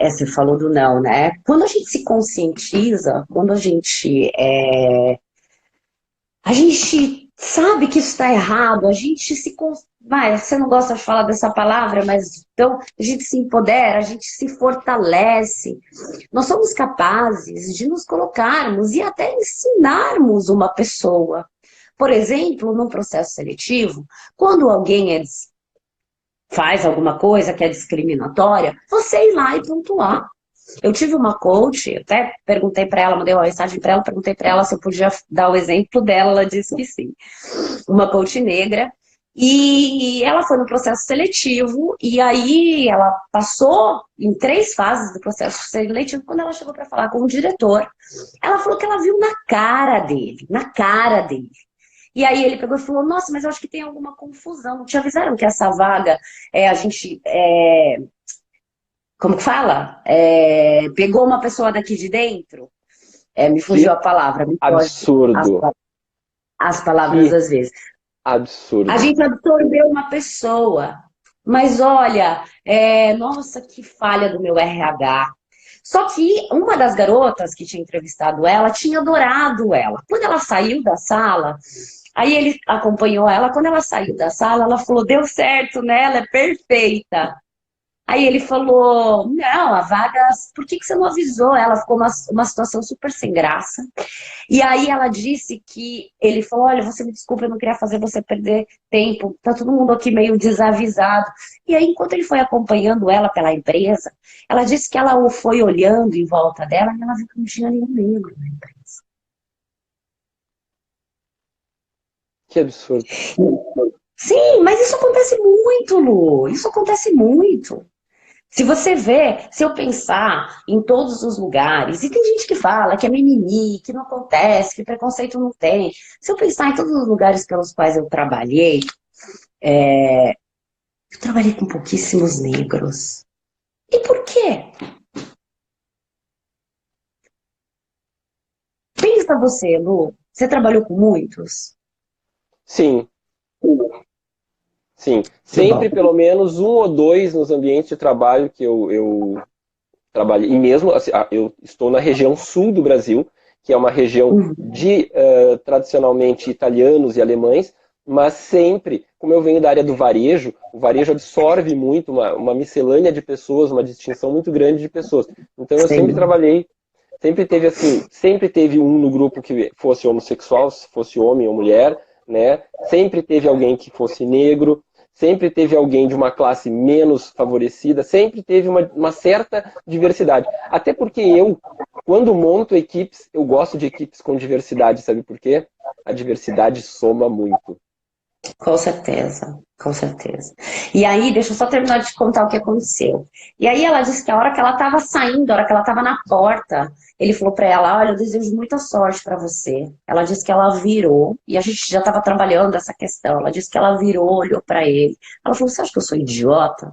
você falou do não, né? Quando a gente se conscientiza, quando a gente sabe que isso está errado, a gente se... Vai, você não gosta de falar dessa palavra, mas então a gente se empodera, a gente se fortalece. Nós somos capazes de nos colocarmos e até ensinarmos uma pessoa. Por exemplo, num processo seletivo, quando alguém faz alguma coisa que é discriminatória, você ir lá e pontuar. Eu tive uma coach, até perguntei para ela, mandei uma mensagem para ela, perguntei para ela se eu podia dar o exemplo dela, ela disse que sim. Uma coach negra, e ela foi no processo seletivo, e aí ela passou em 3 fases do processo seletivo, quando ela chegou para falar com o diretor, ela falou que ela viu na cara dele, na cara dele. E aí ele pegou e falou, nossa, mas eu acho que tem alguma confusão, não te avisaram que essa vaga, como que fala? Pegou uma pessoa daqui de dentro? Me fugiu a palavra. Me absurdo. As palavras às vezes. Absurdo. A gente absorveu uma pessoa. Mas olha, nossa, que falha do meu RH. Só que uma das garotas que tinha entrevistado ela tinha adorado ela. Quando ela saiu da sala, aí ele acompanhou ela. Quando ela saiu da sala, ela falou, deu certo, né? Ela é perfeita. Aí ele falou, não, a vaga, por que você não avisou? Ela ficou uma situação super sem graça. E aí ela disse que, ele falou, olha, você me desculpa, eu não queria fazer você perder tempo, tá todo mundo aqui meio desavisado. E aí, enquanto ele foi acompanhando ela pela empresa, ela disse que ela foi olhando em volta dela e ela viu que não tinha nenhum negro na empresa. Que absurdo. Sim, mas isso acontece muito, Lu, isso acontece muito. Se você vê, se eu pensar em todos os lugares, e tem gente que fala que é mimimi, que não acontece, que preconceito não tem. Se eu pensar em todos os lugares pelos quais eu trabalhei, eu trabalhei com pouquíssimos negros. E por quê? Pensa você, Lu, você trabalhou com muitos? Sim, sim. Que bom. Sempre pelo menos um ou dois nos ambientes de trabalho que eu trabalhei. E mesmo, assim, eu estou na região sul do Brasil, que é uma região Uhum. de tradicionalmente italianos e alemães, mas sempre, como eu venho da área do varejo, o varejo absorve muito uma miscelânea de pessoas, uma distinção muito grande de pessoas. Então eu sempre Sim. trabalhei, sempre teve assim, sempre teve um no grupo que fosse homossexual, se fosse homem ou mulher, né? Sempre teve alguém que fosse negro, sempre teve alguém de uma classe menos favorecida, sempre teve uma certa diversidade. Até porque eu, quando monto equipes, eu gosto de equipes com diversidade, sabe por quê? A diversidade soma muito. Com certeza, com certeza. E aí, deixa eu só terminar de contar o que aconteceu. E aí ela disse que a hora que ela estava saindo, a hora que ela estava na porta, ele falou para ela, olha, eu desejo muita sorte para você. Ela disse que ela virou, e a gente já estava trabalhando essa questão, ela disse que ela virou, olhou para ele. Ela falou, você acha que eu sou idiota?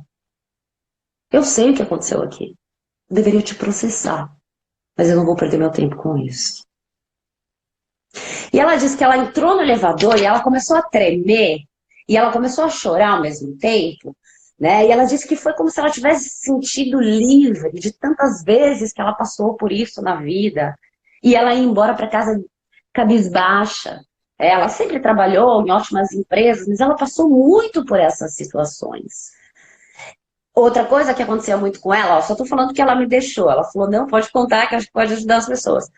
Eu sei o que aconteceu aqui. Eu deveria te processar, mas eu não vou perder meu tempo com isso. E ela disse que ela entrou no elevador e ela começou a tremer e ela começou a chorar ao mesmo tempo, né? E ela disse que foi como se ela tivesse se sentido livre de tantas vezes que ela passou por isso na vida. E ela ia embora para casa cabisbaixa. Ela sempre trabalhou em ótimas empresas, mas ela passou muito por essas situações. Outra coisa que acontecia muito com ela, ó, só tô falando que ela me deixou. Ela falou, não, pode contar que acho que pode ajudar as pessoas.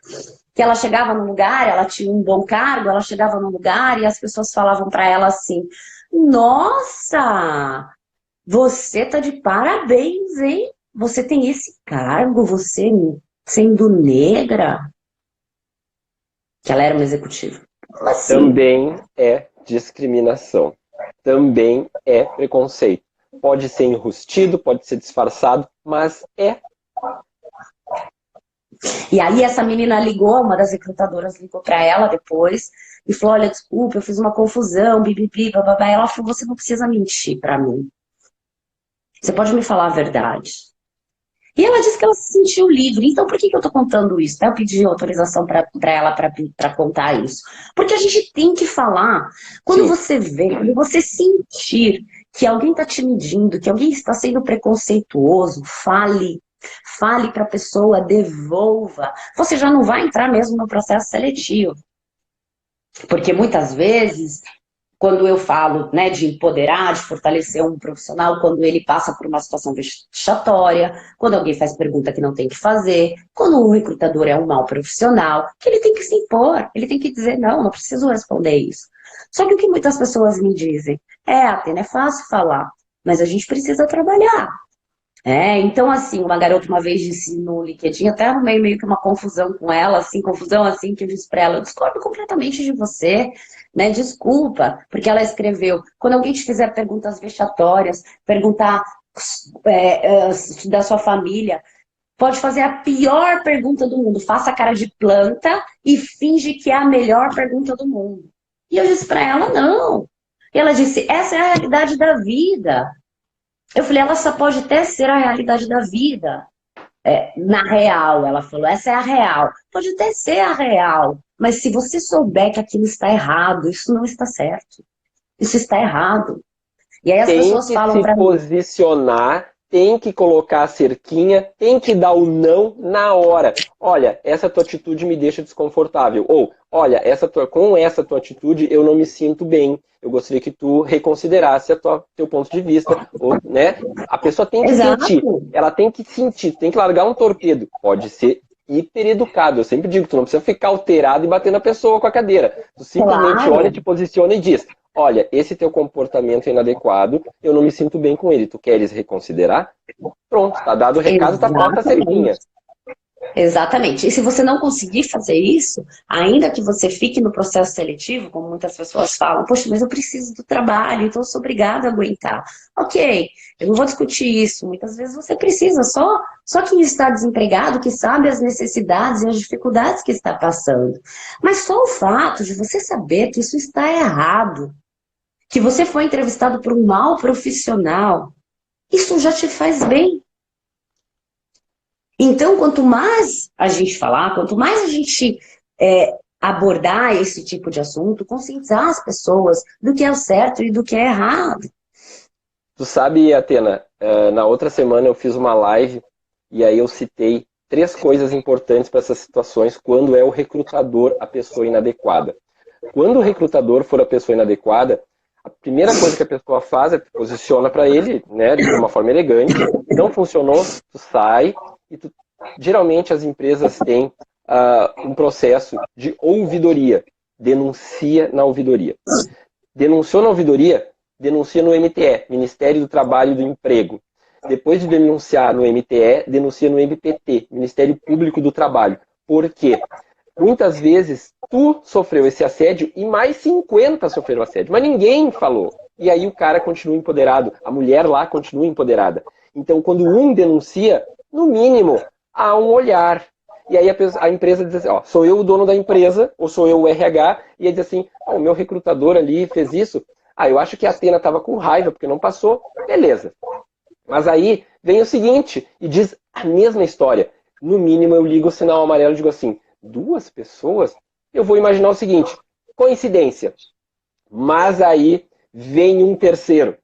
Que ela chegava no lugar, ela tinha um bom cargo, ela chegava no lugar e as pessoas falavam para ela assim, nossa, você tá de parabéns, hein? Você tem esse cargo, você sendo negra. Que ela era uma executiva. Como assim? Também é discriminação. Também é preconceito. Pode ser enrustido, pode ser disfarçado, mas é. E aí essa menina ligou, uma das recrutadoras ligou para ela depois e falou, olha, desculpa, eu fiz uma confusão, bibibi, bababá. Ela falou, você não precisa mentir para mim. Você pode me falar a verdade. E ela disse que ela se sentiu livre. Então, por que eu estou contando isso? Eu pedi autorização para ela para contar isso. Porque a gente tem que falar. Quando Sim. você vê, quando você sentir que alguém está te medindo, que alguém está sendo preconceituoso, fale. Fale para a pessoa, devolva. Você já não vai entrar mesmo no processo seletivo. Porque muitas vezes quando eu falo, né, de empoderar, de fortalecer um profissional, quando ele passa por uma situação vexatória, quando alguém faz pergunta que não tem que fazer, quando o recrutador é um mau profissional, que ele tem que se impor, ele tem que dizer, não preciso responder isso. Só que o que muitas pessoas me dizem, Atena, é fácil falar, mas a gente precisa trabalhar. Então, assim, uma garota uma vez disse no LinkedIn, até arrumei meio que uma confusão com ela, assim, confusão assim, que eu disse pra ela, eu discordo completamente de você, né, desculpa, porque ela escreveu, quando alguém te fizer perguntas vexatórias, perguntar da sua família, pode fazer a pior pergunta do mundo, faça a cara de planta e finge que é a melhor pergunta do mundo. E eu disse pra ela, não. E ela disse, essa é a realidade da vida. Eu falei, ela só pode até ser a realidade da vida. Na real, ela falou, essa é a real. Pode até ser a real, mas se você souber que aquilo está errado, isso não está certo. Isso está errado. E aí as Tem pessoas que falam se para mim, posicionar, tem que colocar a cerquinha, tem que dar o não na hora. Olha, essa tua atitude me deixa desconfortável. Ou, olha, com essa tua atitude eu não me sinto bem. Eu gostaria que tu reconsiderasse teu ponto de vista. Ou, né? A pessoa tem que Exato. sentir. Ela tem que sentir, tem que largar um torpedo. Pode ser hiper educado. Eu sempre digo, tu não precisa ficar alterado e bater na pessoa com a cadeira. Tu simplesmente olha, te posiciona e diz: olha, esse teu comportamento é inadequado, eu não me sinto bem com ele. Tu queres reconsiderar? Pronto, tá dado o recado, tá posta a cerquinha. Exatamente. E se você não conseguir fazer isso, ainda que você fique no processo seletivo, como muitas pessoas falam, poxa, mas eu preciso do trabalho, então eu sou obrigada a aguentar. Ok, eu não vou discutir isso. Muitas vezes você precisa, só quem está desempregado que sabe as necessidades e as dificuldades que está passando. Mas só o fato de você saber que isso está errado, que você foi entrevistado por um mau profissional, isso já te faz bem. Então, quanto mais a gente falar, quanto mais a gente abordar esse tipo de assunto, conscientizar as pessoas do que é o certo e do que é errado. Tu sabe, Atena, na outra semana eu fiz uma live e aí eu citei 3 coisas importantes para essas situações quando é o recrutador a pessoa inadequada. Quando o recrutador for a pessoa inadequada, a primeira coisa que a pessoa faz é posiciona para ele, né, de uma forma elegante. Não funcionou, tu sai. Geralmente as empresas têm um processo de ouvidoria. Denuncia na ouvidoria. Denunciou na ouvidoria, denuncia no MTE, Ministério do Trabalho e do Emprego. Depois de denunciar no MTE, denuncia no MPT, Ministério Público do Trabalho. Por quê? Muitas vezes tu sofreu esse assédio e mais 50 sofreram assédio, mas ninguém falou. E aí o cara continua empoderado, a mulher lá continua empoderada. Então, quando um denuncia, no mínimo, há um olhar. E aí a empresa diz assim, ó, sou eu o dono da empresa, ou sou eu o RH, e aí diz assim, o meu recrutador ali fez isso. Eu acho que a Atena estava com raiva porque não passou. Beleza. Mas aí vem o seguinte, e diz a mesma história. No mínimo eu ligo o sinal amarelo e digo assim, 2 pessoas? Eu vou imaginar o seguinte, coincidência. Mas aí vem um terceiro.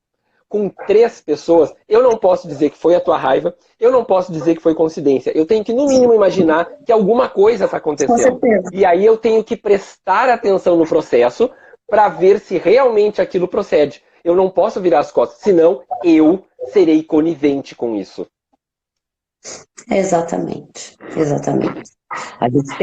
Com 3 pessoas, eu não posso dizer que foi a tua raiva, eu não posso dizer que foi coincidência. Eu tenho que, no mínimo, imaginar que alguma coisa está acontecendo. E aí eu tenho que prestar atenção no processo para ver se realmente aquilo procede. Eu não posso virar as costas, senão eu serei conivente com isso. Exatamente, exatamente. A gente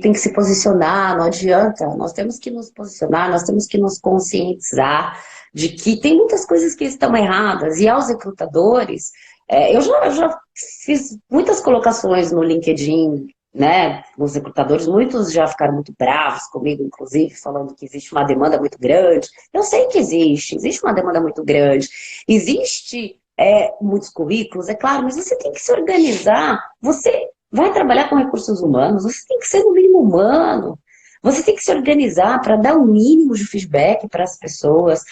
tem que se posicionar, não adianta. Nós temos que nos posicionar, nós temos que nos conscientizar de que tem muitas coisas que estão erradas. E aos recrutadores, eu já fiz muitas colocações no LinkedIn, né? Os recrutadores, muitos já ficaram muito bravos comigo, inclusive, falando que existe uma demanda muito grande. Eu sei que existe uma demanda muito grande. Existe muitos currículos, é claro, mas você tem que se organizar. Você vai trabalhar com recursos humanos, você tem que ser no mínimo humano. Você tem que se organizar para dar o mínimo de feedback para as pessoas.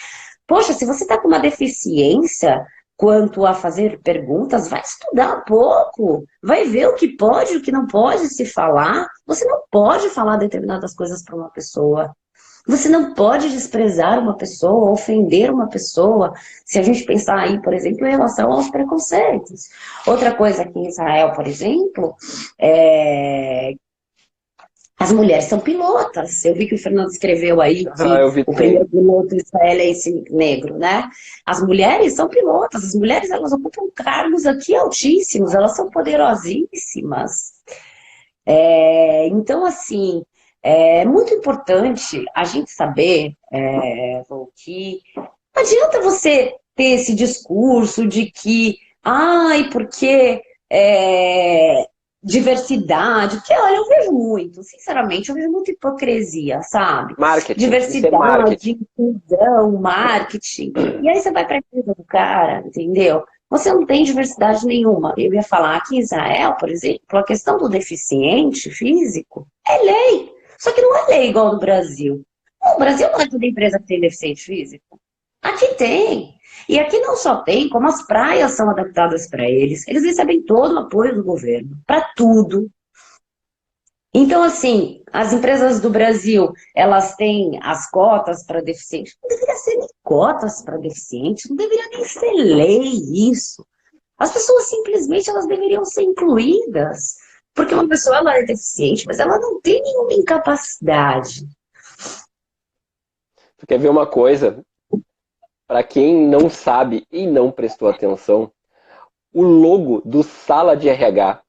Poxa, se você está com uma deficiência quanto a fazer perguntas, vai estudar um pouco. Vai ver o que pode e o que não pode se falar. Você não pode falar determinadas coisas para uma pessoa. Você não pode desprezar uma pessoa, ofender uma pessoa, se a gente pensar aí, por exemplo, em relação aos preconceitos. Outra coisa aqui em Israel, por exemplo, as mulheres são pilotas. Eu vi que o Fernando escreveu aí que o primeiro piloto israelense negro, né? As mulheres são pilotas, as mulheres elas ocupam cargos aqui altíssimos, elas são poderosíssimas. Então, assim, é muito importante a gente saber que não adianta você ter esse discurso de que, porque diversidade, porque, olha, eu vejo muito, sinceramente, eu vejo muita hipocrisia, sabe? Marketing, diversidade, inclusão, marketing. E aí você vai para a empresa do cara, entendeu? Você não tem diversidade nenhuma. Eu ia falar aqui em Israel, por exemplo, a questão do deficiente físico é lei. Só que não é lei igual no Brasil. No Brasil não é toda empresa que tem deficiente físico. Aqui tem. E aqui não só tem, como as praias são adaptadas para eles. Eles recebem todo o apoio do governo, para tudo. Então, assim, as empresas do Brasil, elas têm as cotas para deficientes. Não deveria ser nem cotas para deficientes, não deveria nem ser lei isso. As pessoas simplesmente elas deveriam ser incluídas. Porque uma pessoa ela é deficiente, mas ela não tem nenhuma incapacidade. Tu quer ver uma coisa? Para quem não sabe e não prestou atenção, o logo do Sala de RH,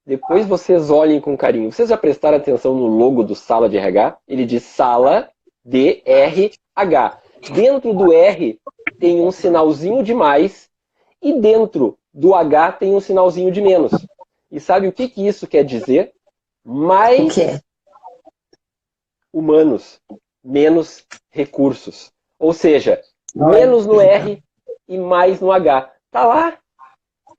depois vocês olhem com carinho. Vocês já prestaram atenção no logo do Sala de RH? Ele diz Sala de RH. Dentro do R tem um sinalzinho de mais e dentro do H tem um sinalzinho de menos. E sabe o que isso quer dizer? Mais humanos, menos recursos. Ou seja, menos no R e mais no H. Tá lá.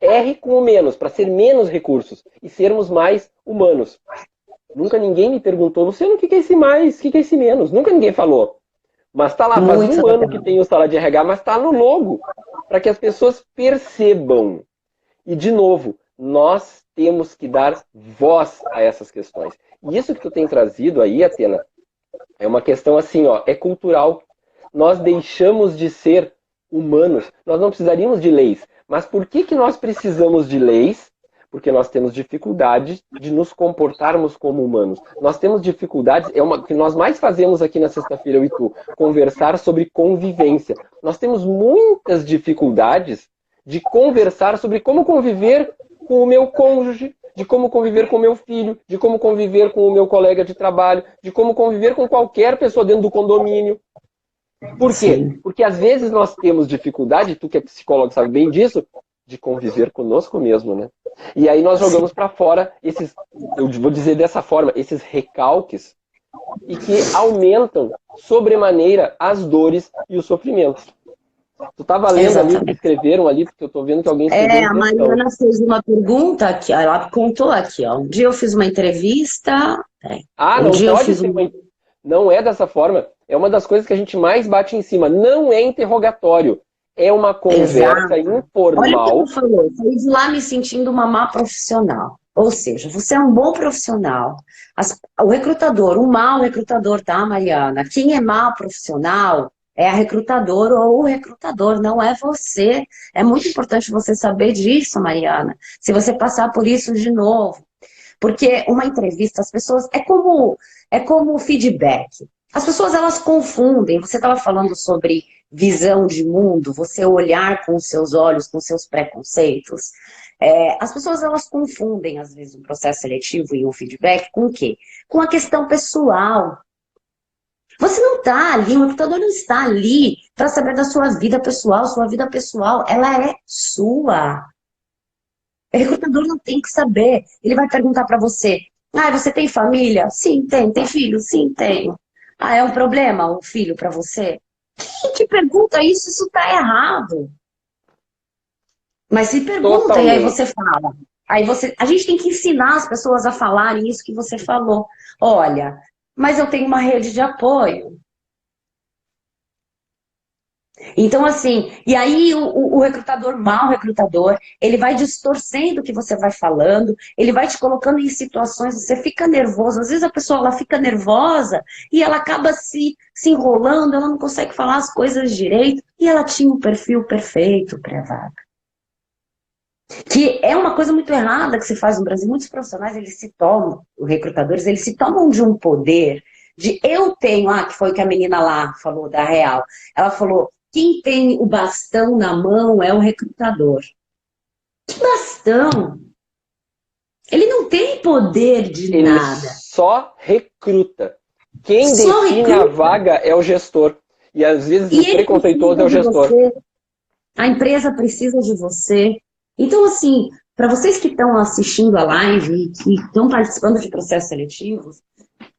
R com o menos, para ser menos recursos e sermos mais humanos. Nunca ninguém me perguntou, não sei o que é esse mais, o que é esse menos. Nunca ninguém falou. Mas tá lá, faz um ano que tem o Sala de RH, mas tá no logo, para que as pessoas percebam. E, de novo, nós temos que dar voz a essas questões. E isso que tu tem trazido aí, Atena, é uma questão assim, ó, é cultural. Nós deixamos de ser humanos. Nós não precisaríamos de leis. Mas por que nós precisamos de leis? Porque nós temos dificuldade de nos comportarmos como humanos. Nós temos dificuldades, é uma que nós mais fazemos aqui na Sexta-feira, eu e tu, conversar sobre convivência. Nós temos muitas dificuldades de conversar sobre como conviver com o meu cônjuge, de como conviver com o meu filho, de como conviver com o meu colega de trabalho, de como conviver com qualquer pessoa dentro do condomínio. Por quê? Sim. Porque às vezes nós temos dificuldade, tu que é psicólogo sabe bem disso, de conviver conosco mesmo, né? E aí nós jogamos para fora esses, eu vou dizer dessa forma, esses recalques e que aumentam sobremaneira as dores e os sofrimentos. Tu estava lendo ali o que escreveram ali, porque eu estou vendo que alguém escreveu. A Mariana fez uma pergunta aqui, ela contou aqui, ó. Um dia eu fiz uma entrevista. Não pode ser Não é dessa forma. É uma das coisas que a gente mais bate em cima. Não é interrogatório. É uma conversa informal. Olha o que ela falou. Saí de lá me sentindo uma má profissional. Ou seja, você é um bom profissional. O recrutador, um mau recrutador, tá, Mariana? Quem é mau profissional é a recrutadora ou o recrutador, não é você. É muito importante você saber disso, Mariana. Se você passar por isso de novo. Porque uma entrevista, as pessoas... É como feedback. As pessoas, elas confundem. Você estava falando sobre visão de mundo, você olhar com os seus olhos, com os seus preconceitos. As pessoas, elas confundem, às vezes, um processo seletivo e um feedback com o quê? Com a questão pessoal. Você não está ali, o recrutador não está ali para saber da sua vida pessoal. Sua vida pessoal, ela é sua. O recrutador não tem que saber. Ele vai perguntar para você, você tem família? Sim, tem. Tem filho? Sim, tenho. É um problema um filho para você? Quem te pergunta isso? Isso está errado. Mas se pergunta Totalmente. E aí você fala. A gente tem que ensinar as pessoas a falarem isso que você falou. Olha, mas eu tenho uma rede de apoio. Então, assim, e aí o recrutador, mau recrutador, ele vai distorcendo o que você vai falando, ele vai te colocando em situações, você fica nervoso. Às vezes a pessoa ela fica nervosa e ela acaba se enrolando, ela não consegue falar as coisas direito, e ela tinha um perfil perfeito para a vaga. Que é uma coisa muito errada que se faz no Brasil. Muitos profissionais, eles se tomam, os recrutadores, eles se tomam de um poder, de eu tenho, que foi o que a menina lá falou, da Real. Ela falou, quem tem o bastão na mão é o recrutador. Que bastão? Ele não tem poder de nada. Ele só recruta. Quem define a vaga é o gestor. E às vezes o preconceituoso é o gestor. A empresa precisa de você. Então, assim, para vocês que estão assistindo a live e que estão participando de processos seletivos,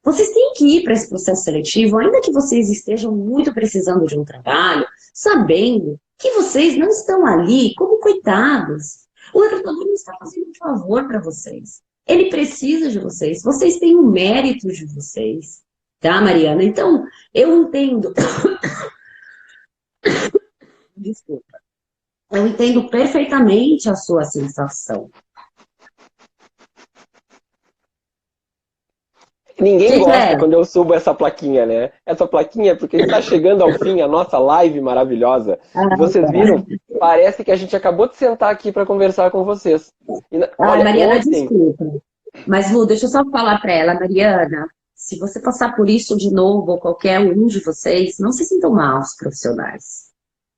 vocês têm que ir para esse processo seletivo, ainda que vocês estejam muito precisando de um trabalho, sabendo que vocês não estão ali como coitados. O recrutador não está fazendo um favor para vocês. Ele precisa de vocês. Vocês têm o mérito de vocês. Tá, Mariana? Então, eu entendo... Desculpa. Eu entendo perfeitamente a sua sensação. Ninguém Que gosta é? quando eu subo essa plaquinha, né? Essa plaquinha é porque está chegando ao fim a nossa live maravilhosa. E vocês viram? Parece que a gente acabou de sentar aqui para conversar com vocês. Ai, Olha, Mariana, ontem... desculpa. Mas, Lu, deixa eu só falar para ela, Mariana, se você passar por isso de novo, ou qualquer um de vocês, não se sintam maus profissionais.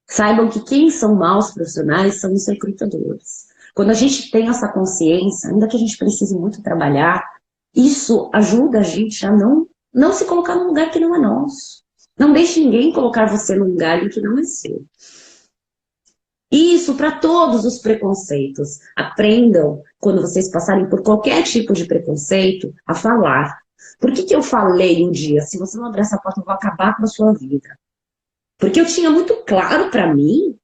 Saibam que quem são maus profissionais são os recrutadores. Quando a gente tem essa consciência, ainda que a gente precise muito trabalhar, isso ajuda a gente a não se colocar num lugar que não é nosso. Não deixe ninguém colocar você num lugar em que não é seu. Isso para todos os preconceitos. Aprendam, quando vocês passarem por qualquer tipo de preconceito, a falar. Por que eu falei um dia, se você não abrir essa porta, eu vou acabar com a sua vida? Porque eu tinha muito claro para mim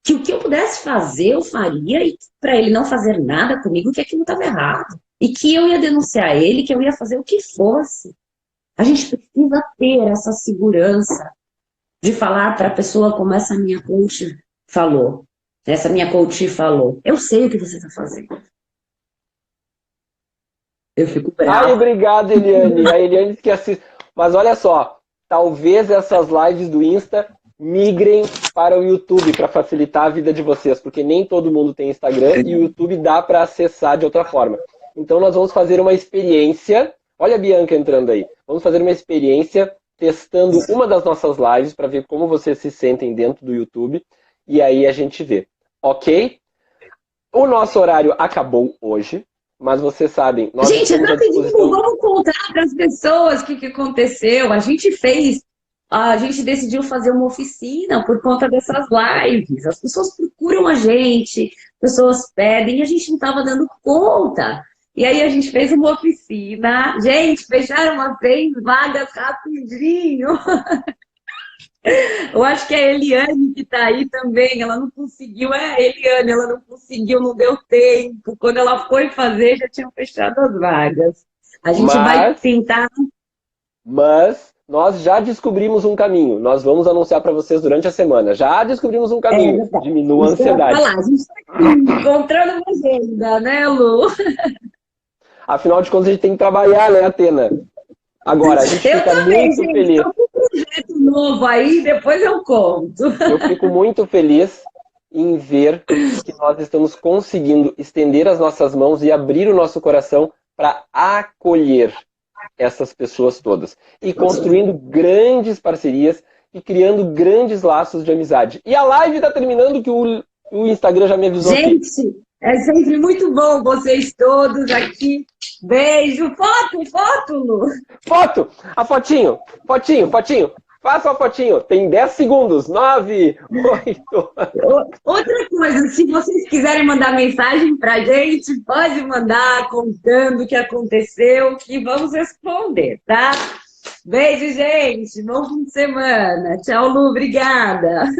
que o que eu pudesse fazer, eu faria, e para ele não fazer nada comigo, que aquilo estava errado. E que eu ia denunciar ele, que eu ia fazer o que fosse. A gente precisa ter essa segurança de falar para a pessoa como essa minha coach falou. Essa minha coach falou. Eu sei o que você está fazendo. Eu fico Ai, brava. obrigado, Eliane. A Eliane que assiste. Mas olha só, talvez essas lives do Insta migrem para o YouTube para facilitar a vida de vocês, porque nem todo mundo tem Instagram e o YouTube dá para acessar de outra forma. Então nós vamos fazer uma experiência. Olha a Bianca entrando aí. Vamos fazer uma experiência testando uma das nossas lives para ver como vocês se sentem dentro do YouTube e aí a gente vê. Ok? O nosso horário acabou hoje. Mas vocês sabem, nós Gente, estamos à rapidinho, disposição. vamos contar para as pessoas o que aconteceu. A gente decidiu fazer uma oficina por conta dessas lives. As pessoas procuram a gente, as pessoas pedem, e a gente não estava dando conta. E aí a gente fez uma oficina. Gente, fecharam umas 3 vagas rapidinho. Eu acho que é a Eliane que está aí também, ela não conseguiu, a Eliane, ela não conseguiu, não deu tempo. Quando ela foi fazer, já tinham fechado as vagas. A gente vai tentar. Mas nós já descobrimos um caminho. Nós vamos anunciar para vocês durante a semana. Já descobrimos um caminho. Diminua a ansiedade. A gente está encontrando uma agenda, né, Lu? Afinal de contas, a gente tem que trabalhar, né, Atena? Agora, a gente fica muito feliz. Eu tô com um projeto novo aí, depois eu conto. Eu fico muito feliz em ver que nós estamos conseguindo estender as nossas mãos e abrir o nosso coração para acolher essas pessoas todas. E construindo grandes parcerias e criando grandes laços de amizade. E a live está terminando que o Instagram já me avisou aqui. Gente, é sempre muito bom vocês todos aqui. Beijo. Foto, Lu. Foto! A fotinho. Faça uma fotinho. Tem 10 segundos. 9, 8... Outra coisa, se vocês quiserem mandar mensagem pra gente, pode mandar contando o que aconteceu, que vamos responder, tá? Beijo, gente. Bom fim de semana. Tchau, Lu. Obrigada.